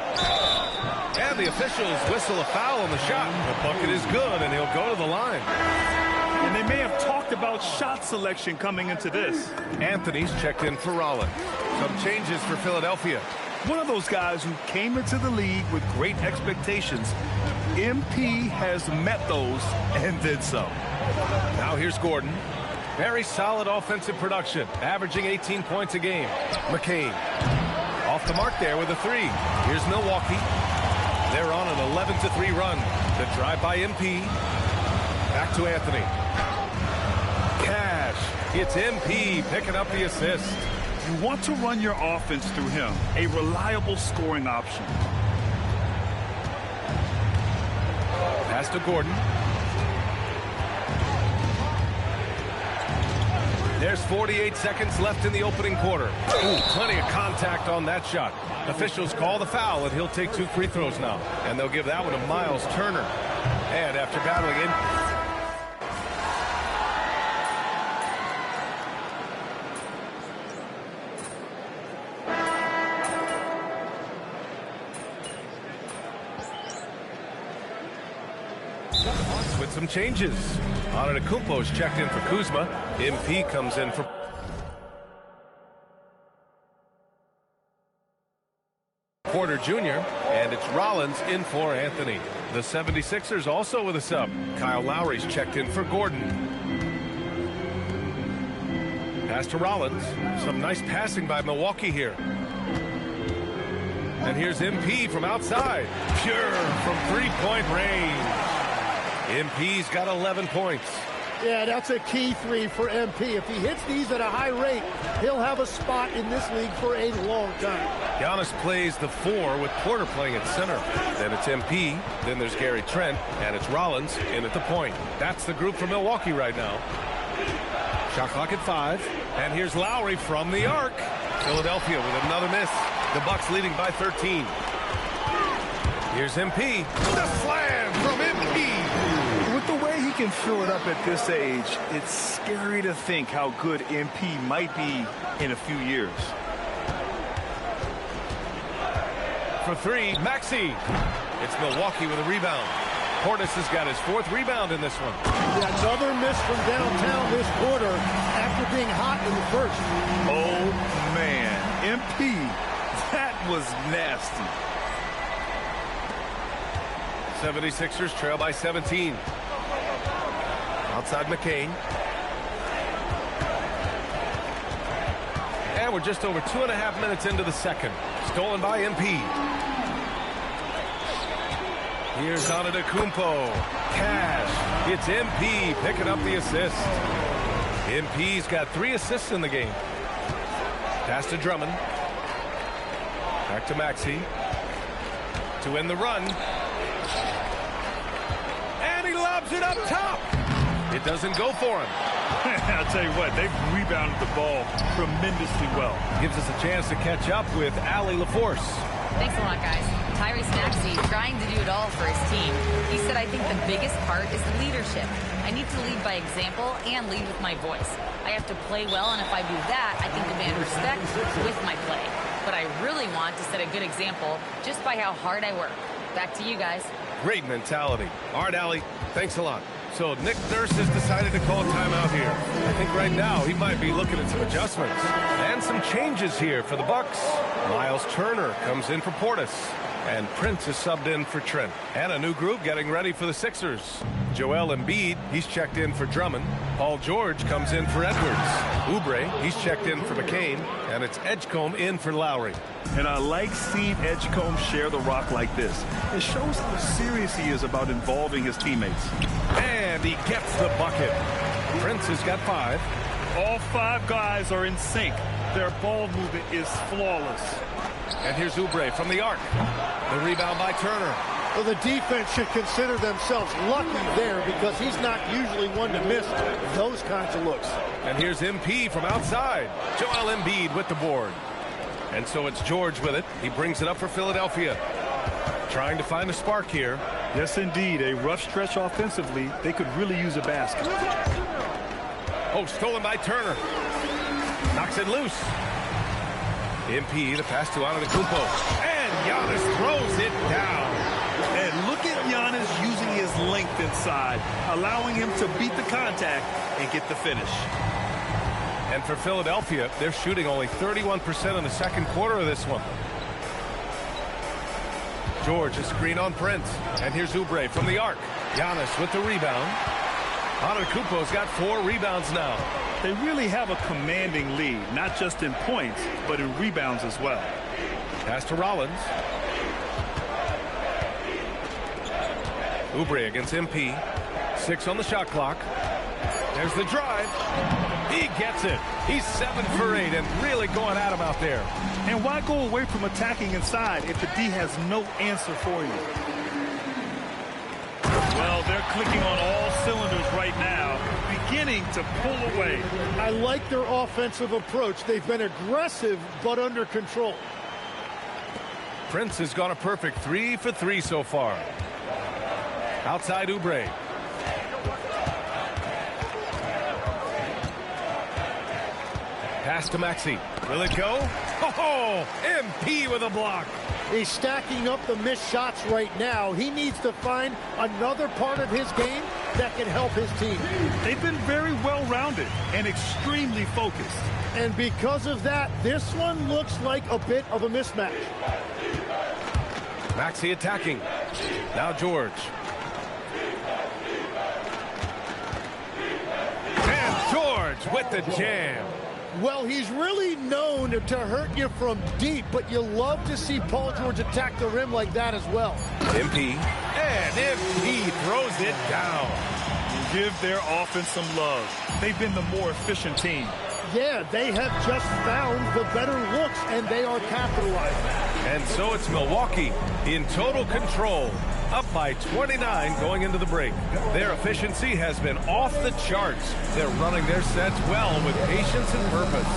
And the officials whistle a foul on the shot. The bucket is good, and he'll go to the line. And they may have talked about shot selection coming into this. Anthony's checked in for Rollins. Some changes for Philadelphia. One of those guys who came into the league with great expectations. MP has met those and did so. Now here's Gordon. Very solid offensive production, averaging 18 points a game. McCain off the mark there with a 3. Here's Milwaukee. They're on an 11-3 run. The drive by MP. Back to Anthony. Cash. It's MP picking up the assist. You want to run your offense through him. A reliable scoring option. Pass to Gordon. There's 48 seconds left in the opening quarter. Ooh, plenty of contact on that shot. Officials call the foul, and he'll take 2 free throws now. And they'll give that one to Miles Turner. And after battling in... with some changes. Antetokounmpo's checked in for Kuzma. MP comes in for Porter Jr. And it's Rollins in for Anthony. The 76ers also with a sub. Kyle Lowry's checked in for Gordon. Pass to Rollins. Some nice passing by Milwaukee here. And here's MP from outside. Pure from three-point range. MP's got 11 points. Yeah, that's a key 3 for MP. If he hits these at a high rate, he'll have a spot in this league for a long time. Giannis plays the 4 with Porter playing at center. Then it's MP, then there's Gary Trent, and it's Rollins in at the point. That's the group for Milwaukee right now. Shot clock at 5, and here's Lowry from the arc. Philadelphia with another miss. The Bucks leading by 13. Here's MP. The slam from MP. With the way he can fill it up at this age, it's scary to think how good MP might be in a few years. For 3, Maxey. It's Milwaukee with a rebound. Portis has got his 4th rebound in this one. Yeah, another miss from downtown this quarter after being hot in the first. Oh, man. MP, that was nasty. 76ers trail by 17. Outside McCain. And we're just over 2.5 minutes into the second. Stolen by MP. Here's Antetokounmpo. Cash. It's MP picking up the assist. MP's got 3 assists in the game. Pass to Drummond. Back to Maxey. To win the run. And he lobs it up top. It doesn't go for him. I'll tell you what, they've rebounded the ball tremendously well. Gives us a chance to catch up with Allie LaForce. Thanks a lot, guys. Tyrese Maxey trying to do it all for his team. He said, I think the biggest part is the leadership. I need to lead by example and lead with my voice. I have to play well, and if I do that, I can demand respect with my play. But I really want to set a good example just by how hard I work. Back to you guys. Great mentality. All right, Allie, thanks a lot. So Nick Nurse has decided to call a timeout here. I think right now he might be looking at some adjustments. And some changes here for the Bucks. Miles Turner comes in for Portis. And Prince is subbed in for Trent. And a new group getting ready for the Sixers. Joel Embiid, he's checked in for Drummond. Paul George comes in for Edwards. Oubre, he's checked in for McCain. And it's Edgecombe in for Lowry. And I like seeing Edgecombe share the rock like this. It shows how serious he is about involving his teammates. And he gets the bucket. Prince has got 5. All 5 guys are in sync. Their ball movement is flawless. And here's Oubre from the arc. The rebound by Turner. Well, the defense should consider themselves lucky there because he's not usually one to miss those kinds of looks. And here's MP from outside. Joel Embiid with the board. And so it's George with it. He brings it up for Philadelphia. Trying to find a spark here. Yes, indeed. A rough stretch offensively. They could really use a basket. Oh, stolen by Turner. Knocks it loose. MP, the pass to Antetokounmpo. And Giannis throws it down. And look at Giannis using his length inside, allowing him to beat the contact and get the finish. And for Philadelphia, they're shooting only 31% in the second quarter of this one. George, a screen on Prince. And here's Oubre from the arc. Giannis with the rebound. Antetokounmpo's got 4 rebounds now. They really have a commanding lead, not just in points, but in rebounds as well. Pass to Rollins. Oubre against MP. 6 on the shot clock. There's the drive. He gets it. He's 7 for 8 and really going at him out there. And why go away from attacking inside if the D has no answer for you? Well, they're clicking on all cylinders right now, beginning to pull away. I like their offensive approach. They've been aggressive, but under control. Prince has gone a perfect 3 for 3 so far. Outside Oubre. Pass to Maxey. Will it go? Oh, MP with a block. He's stacking up the missed shots right now. He needs to find another part of his game that can help his team. They've been very well-rounded and extremely focused. And because of that, this one looks like a bit of a mismatch. Maxey attacking. Now George. And George with the jam. Well, he's really known to hurt you from deep, but you love to see Paul George attack the rim like that as well. MP. And MP throws it down. Give their offense some love. They've been the more efficient team. Yeah, they have just found the better looks, and they are capitalizing. And so it's Milwaukee in total control, up by 29 going into the break. Their efficiency has been off the charts. They're running their sets well with patience and purpose.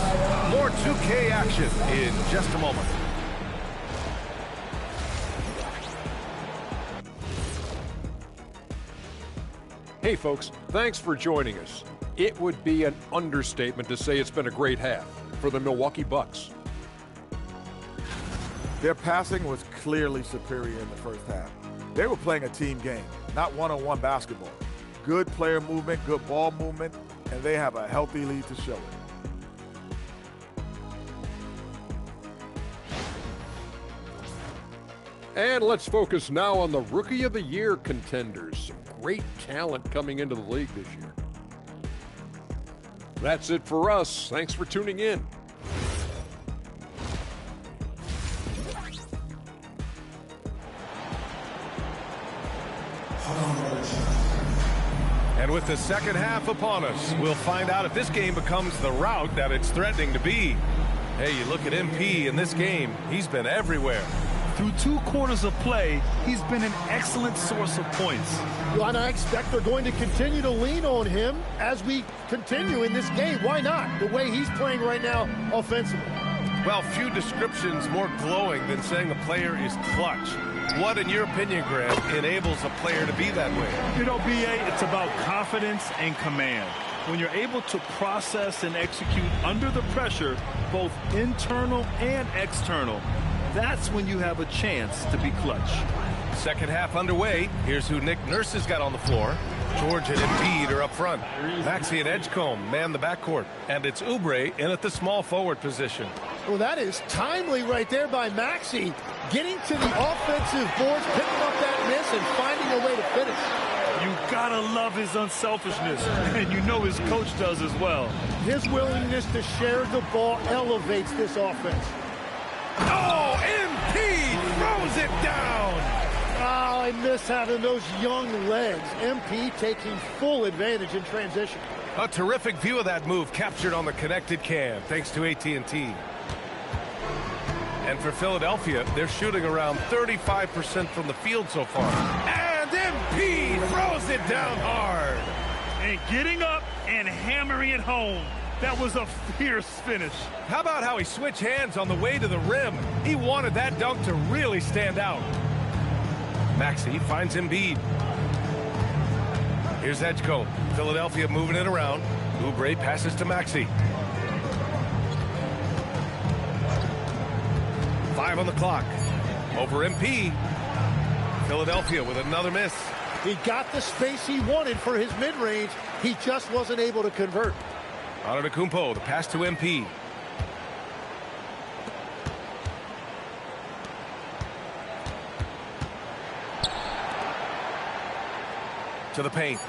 More 2K action in just a moment. Hey folks, thanks for joining us. It would be an understatement to say it's been a great half for the Milwaukee Bucks. Their passing was clearly superior in the first half. They were playing a team game, not one-on-one basketball. Good player movement, good ball movement, and they have a healthy lead to show it. And let's focus now on the Rookie of the Year contenders. Some great talent coming into the league this year. That's it for us. Thanks for tuning in. And with the second half upon us, we'll find out if this game becomes the rout that it's threatening to be. Hey, you look at MP in this game, he's been everywhere. Through 2 quarters of play, he's been an excellent source of points. Well, and I expect they're going to continue to lean on him as we continue in this game. Why not? The way he's playing right now offensively. Well, few descriptions more glowing than saying a player is clutch. What, in your opinion, Grant, enables a player to be that way? You know, B.A., it's about confidence and command. When you're able to process and execute under the pressure, both internal and external, that's when you have a chance to be clutch. Second half underway. Here's who Nick Nurse has got on the floor. George and Embiid are up front. Maxey and Edgecombe man the backcourt. And it's Oubre in at the small forward position. Well, that is timely right there by Maxey. Getting to the offensive boards, picking up that miss, and finding a way to finish. You gotta love his unselfishness, and you know his coach does as well. His willingness to share the ball elevates this offense. Oh, MP throws it down. Oh, I miss having those young legs. MP taking full advantage in transition. A terrific view of that move captured on the connected cam, thanks to AT&T. And for Philadelphia, they're shooting around 35% from the field so far. And MP throws it down hard. And getting up and hammering it home. That was a fierce finish. How about how he switched hands on the way to the rim? He wanted that dunk to really stand out. Maxey finds Embiid. Here's Edgecombe. Philadelphia moving it around. Oubre passes to Maxey. 5 on the clock. Over MP. Philadelphia with another miss. He got the space he wanted for his mid-range. He just wasn't able to convert. Antetokounmpo, the pass to MP. To the paint.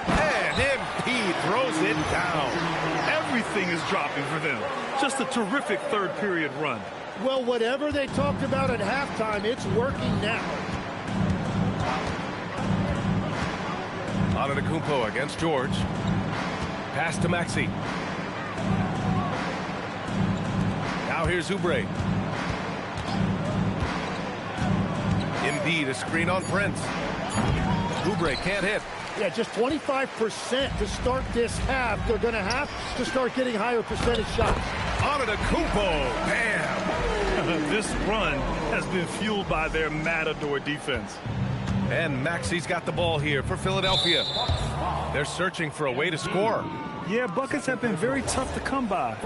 And MP throws it down. Everything is dropping for them. Just a terrific third period run. Well, whatever they talked about at halftime, it's working now. Antetokounmpo against George. Pass to Maxey. Now here's Oubre. Embiid, a screen on Prince. Oubre can't hit. Yeah, just 25% to start this half. They're going to have to start getting higher percentage shots. Antetokounmpo, bam! This run has been fueled by their Matador defense. And Maxey's got the ball here for Philadelphia. They're searching for a way to score. Yeah, buckets have been very tough to come by.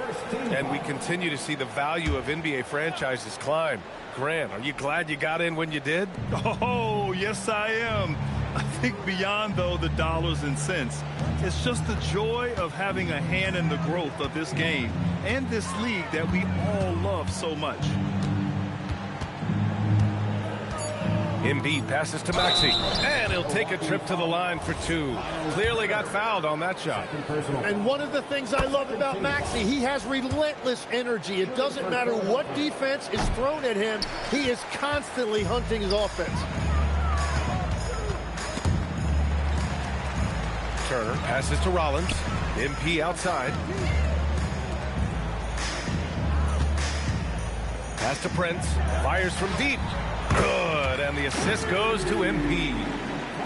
And we continue to see the value of NBA franchises climb. Grant, are you glad you got in when you did? Oh, yes, I am. I think beyond, though, the dollars and cents, it's just the joy of having a hand in the growth of this game and this league that we all love so much. Embiid passes to Maxey, and he'll take a trip to the line for 2. Clearly got fouled on that shot. And one of the things I love about Maxey, he has relentless energy. It doesn't matter what defense is thrown at him, he is constantly hunting his offense. Turner passes to Rollins. MP outside. Pass to Prince. Fires from deep. Good, and the assist goes to MP.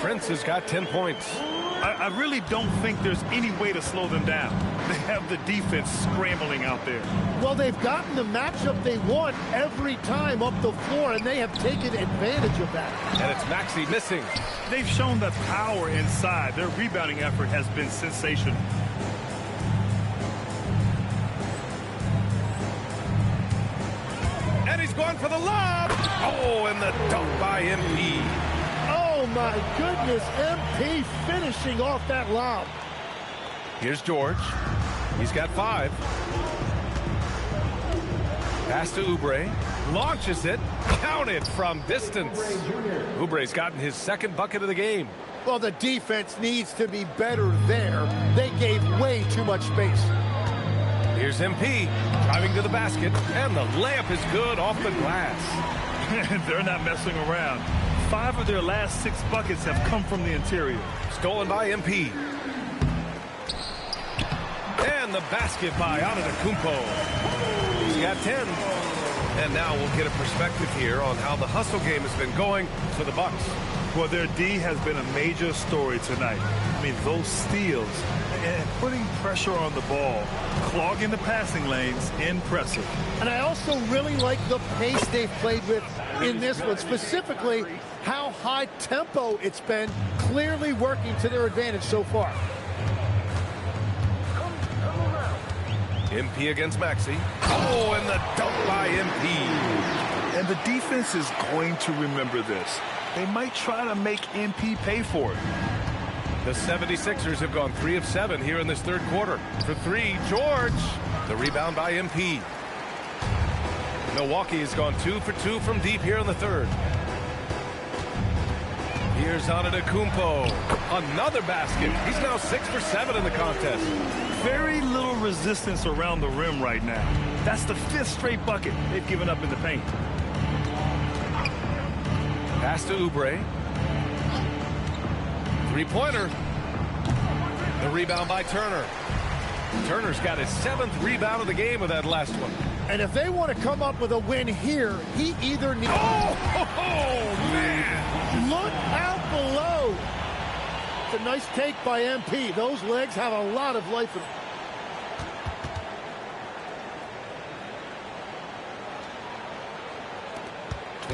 Prince has got 10 points. I really don't think there's any way to slow them down. They have the defense scrambling out there. Well, they've gotten the matchup they want every time up the floor, and they have taken advantage of that. And it's Maxey missing. They've shown the power inside. Their rebounding effort has been sensational. And he's He's going for the lob. Oh, and the dunk by MP. Oh, my goodness. MP finishing off that lob. Here's George. He's got 5. Pass to Oubre. Launches it. Counted from distance. Oubre's gotten his 2nd bucket of the game. Well, the defense needs to be better there. They gave way too much space. Here's MP driving to the basket, and the layup is good off the glass. They're not messing around. 5 of their last 6 buckets have come from the interior. Stolen by MP. And the basket by Antetokounmpo. He's got 10. And now we'll get a perspective here on how the hustle game has been going for the Bucks. Well, their D has been a major story tonight. I mean, those steals and putting pressure on the ball, clogging the passing lanes, impressive. And I also really like the pace they've played with in this one, specifically how high tempo it's been, clearly working to their advantage so far. MP against Maxey. Oh, and the dunk by MP. And the defense is going to remember this. They might try to make MP pay for it. The 76ers have gone 3 of 7 here in this 3rd quarter. For 3, George. The rebound by MP. Milwaukee has gone 2 for 2 from deep here in the 3rd. Here's Antetokounmpo. Another basket. He's now 6 for 7 in the contest. Very little resistance around the rim right now. That's the 5th straight bucket they've given up in the paint. Pass to Oubre. 3-pointer. The rebound by Turner. Turner's got his 7th rebound of the game with that last one. And if they want to come up with a win here, he either needs... Oh, man! Look out below! It's a nice take by MP. Those legs have a lot of life in them.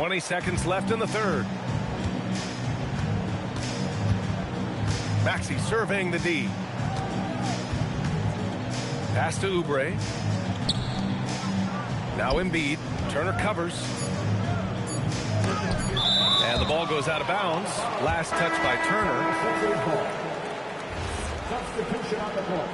.20 seconds left in the 3rd. Maxey surveying the D. Pass to Oubre. Now Embiid. Turner covers. And the ball goes out of bounds. Last touch by Turner. Substitution on the court.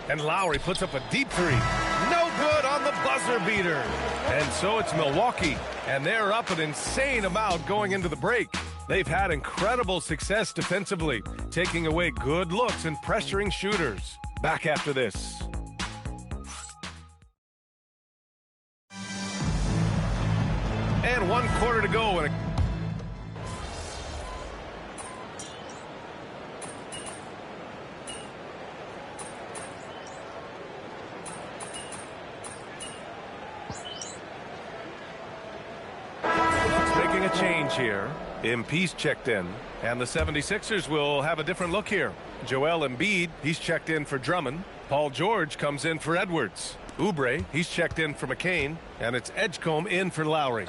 And Lowry puts up a deep 3. No good on the buzzer beater. And so it's Milwaukee. And they're up an insane amount going into the break. They've had incredible success defensively, taking away good looks and pressuring shooters. Back after this. And 1 quarter to go. And making a change here. MP's checked in, and the 76ers will have a different look here. Joel Embiid, he's checked in for Drummond. Paul George comes in for Edwards. Oubre, he's checked in for McCain, and it's Edgecombe in for Lowry.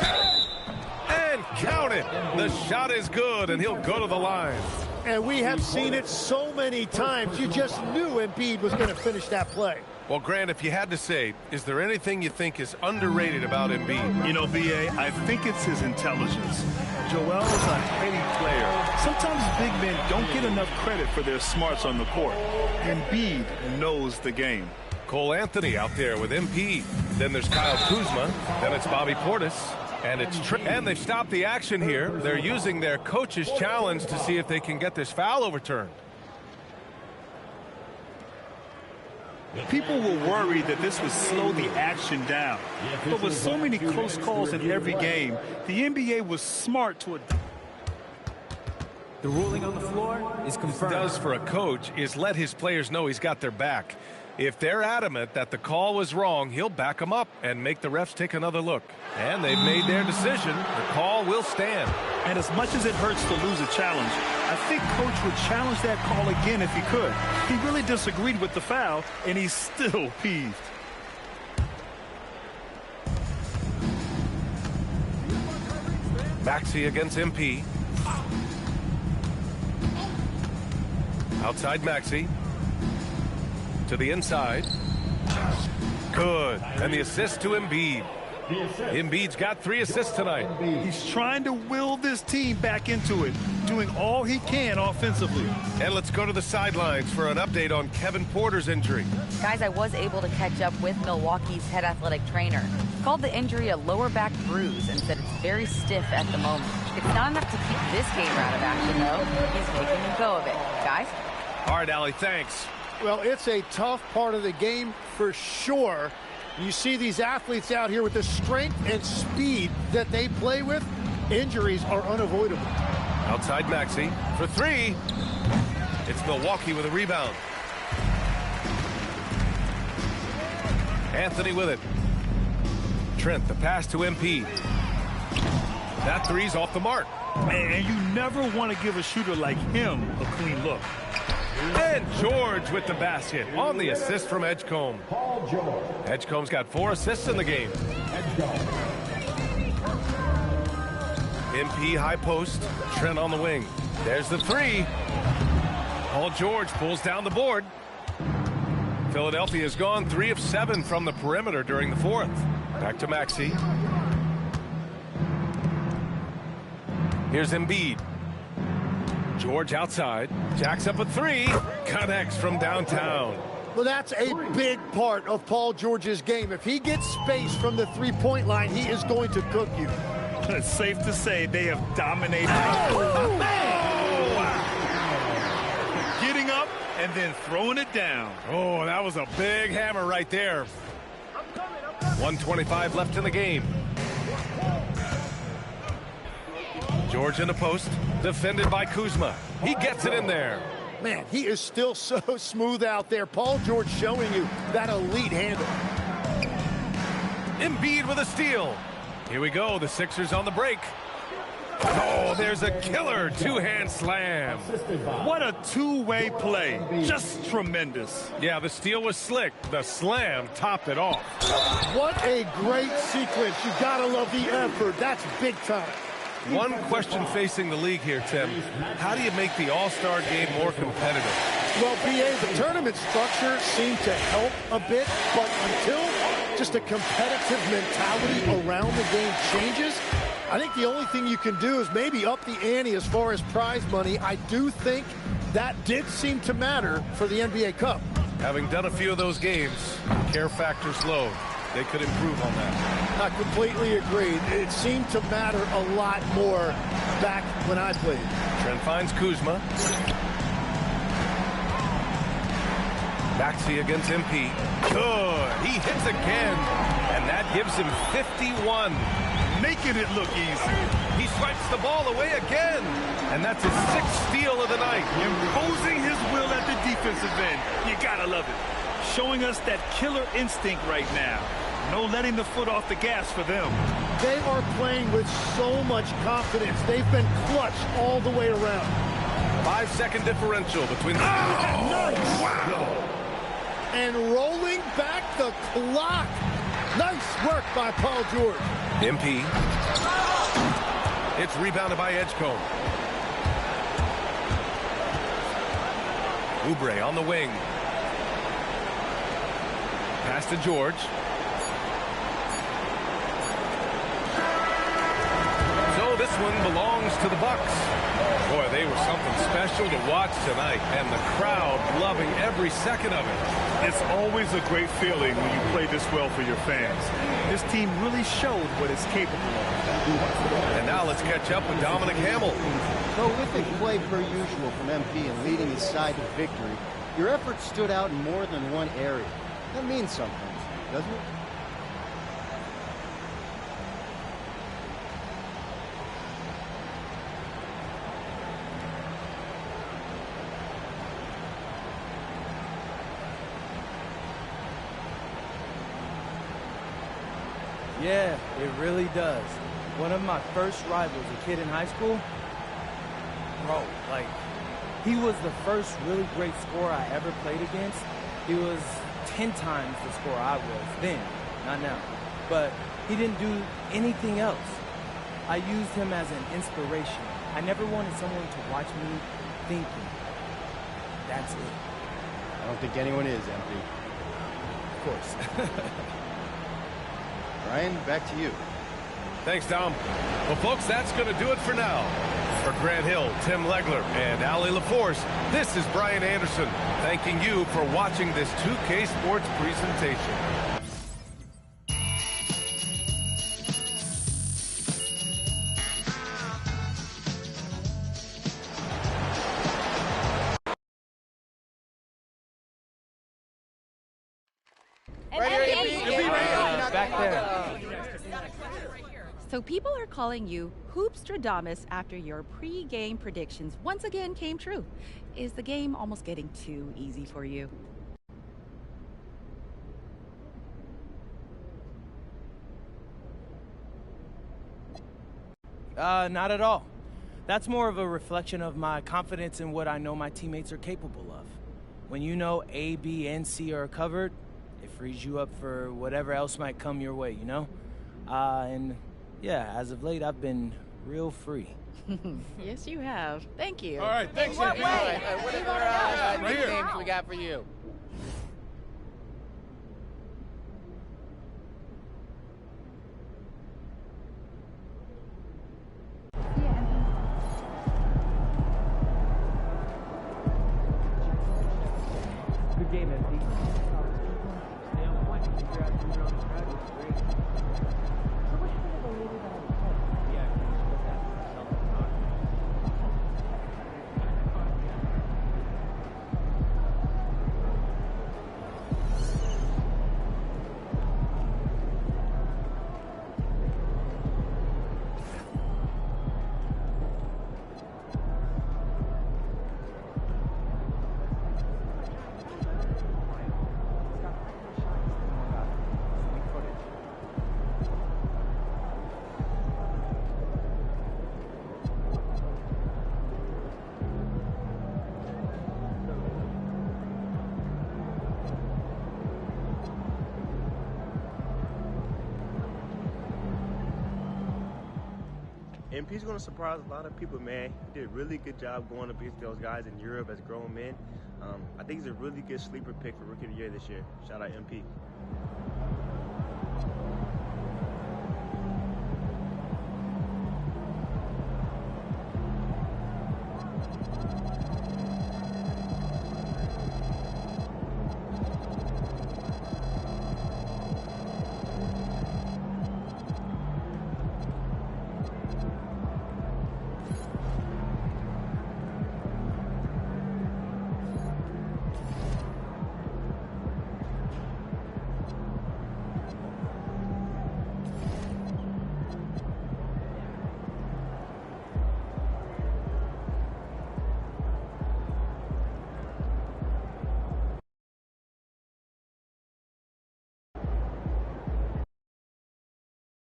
And count it! The shot is good, and he'll go to the line. And we have seen it so many times. You just knew Embiid was going to finish that play. Well, Grant, if you had to say, is there anything you think is underrated about Embiid? You know, B.A., I think it's his intelligence. Joel is a heady player. Sometimes big men don't get enough credit for their smarts on the court. Embiid knows the game. Cole Anthony out there with MP. Then there's Kyle Kuzma. Then it's Bobby Portis. And it's and they've stopped the action here. They're using their coach's challenge to see if they can get this foul overturned. People were worried that this would slow the action down. But with so many close calls in every game, the NBA was smart to adapt. The ruling on the floor is confirmed. What he does for a coach is let his players know he's got their back. If they're adamant that the call was wrong, he'll back them up and make the refs take another look. And they've made their decision. The call will stand. And as much as it hurts to lose a challenge, I think Coach would challenge that call again if he could. He really disagreed with the foul, and he's still peeved. Maxey against MP. Outside Maxey. To the inside. Good. And the assist to Embiid. Embiid's got 3 assists tonight. He's trying to will this team back into it, doing all he can offensively. And let's go to the sidelines for an update on Kevin Porter's injury. Guys, I was able to catch up with Milwaukee's head athletic trainer. He called the injury a lower back bruise and said it's very stiff at the moment. It's not enough to keep this game out of action, though. He's making a go of it. Guys? All right, Allie, thanks. Well, it's a tough part of the game for sure. You see these athletes out here with the strength and speed that they play with. Injuries are unavoidable. Outside Maxey for 3. It's Milwaukee with a rebound. Anthony with it. Trent, the pass to MP. That 3's off the mark. Man, you never want to give a shooter like him a clean look. And George with the basket on the assist from Edgecombe. Edgecombe's got 4 assists in the game. MP high post. Trent on the wing. There's the 3. Paul George pulls down the board. Philadelphia's gone 3 of 7 from the perimeter during the 4th. Back to Maxey. Here's Embiid. George outside. Jacks up a 3. Connects from downtown. Well, that's a big part of Paul George's game. If he gets space from the three-point line, he is going to cook you. It's safe to say they have dominated. Getting up and then throwing it down. Oh, that was a big hammer right there. 1:25 left in the game. George in the post, defended by Kuzma. He gets it in there. Man, he is still so smooth out there. Paul George showing you that elite handle. Embiid with a steal. Here we go, the Sixers on the break. Oh, there's a killer 2-hand slam. What a two-way play. Just tremendous. Yeah, the steal was slick. The slam topped it off. What a great sequence. You gotta love the effort. That's big time. One question facing the league here, Tim. How do you make the All-Star game more competitive? Well, BA, the tournament structure seemed to help a bit, but until just a competitive mentality around the game changes, I think the only thing you can do is maybe up the ante as far as prize money. I do think that did seem to matter for the NBA Cup. Having done a few of those games, care factor's low. They could improve on that. I completely agree. It seemed to matter a lot more back when I played. Trent finds Kuzma. Maxey against MP. Good. He hits again. And that gives him 51. Making it look easy. He swipes the ball away again. And that's his 6th steal of the night. Imposing his will at the defensive end. You gotta love it. Showing us that killer instinct right now. No letting the foot off the gas for them. They are playing with so much confidence. They've been clutch all the way around. 5-second differential between the two. Nice. Wow. And rolling back the clock. Nice work by Paul George. MP. It's rebounded by Edgecombe. Oubre on the wing. Pass to George. So this one belongs to the Bucks. Boy, they were something special to watch tonight, and the crowd loving every second of it. It's always a great feeling when you play this well for your fans. This team really showed what it's capable of. And now let's catch up with Dominic Hamill. Terrific play per usual from MP in leading his side to victory. Your effort stood out in more than one area. That means something, doesn't it? Yeah, it really does. One of my first rivals, a kid in high school, bro, like, he was the first really great scorer I ever played against. He was 10 times the scorer I was then, not now. But he didn't do anything else. I used him as an inspiration. I never wanted someone to watch me thinking, that's it. I don't think anyone is, MP. Of course. Ryan, back to you. Thanks, Dom. Well, folks, that's going to do it for now. For Grant Hill, Tim Legler, and Allie LaForce, this is Brian Anderson, thanking you for watching this 2K Sports presentation. Back there. So people are calling you Hoopstradamus after your pre-game predictions once again came true. Is the game almost getting too easy for you? Not at all. That's more of a reflection of my confidence in what I know my teammates are capable of. When you know A, B, and C are covered, it frees you up for whatever else might come your way, you know? And yeah, as of late, I've been real free. Yes, you have. Thank you. All right, thanks. What way? What Right here. games we got for you? Good game, MP. Stay on point. Figure out your own strategy. Great. So what happened to the lady that I was calling? Yeah, she spoke out for herself and talked. MP's going to surprise a lot of people, man. He did a really good job going up against those guys in Europe as grown men. I think he's a really good sleeper pick for Rookie of the Year this year. Shout out MP.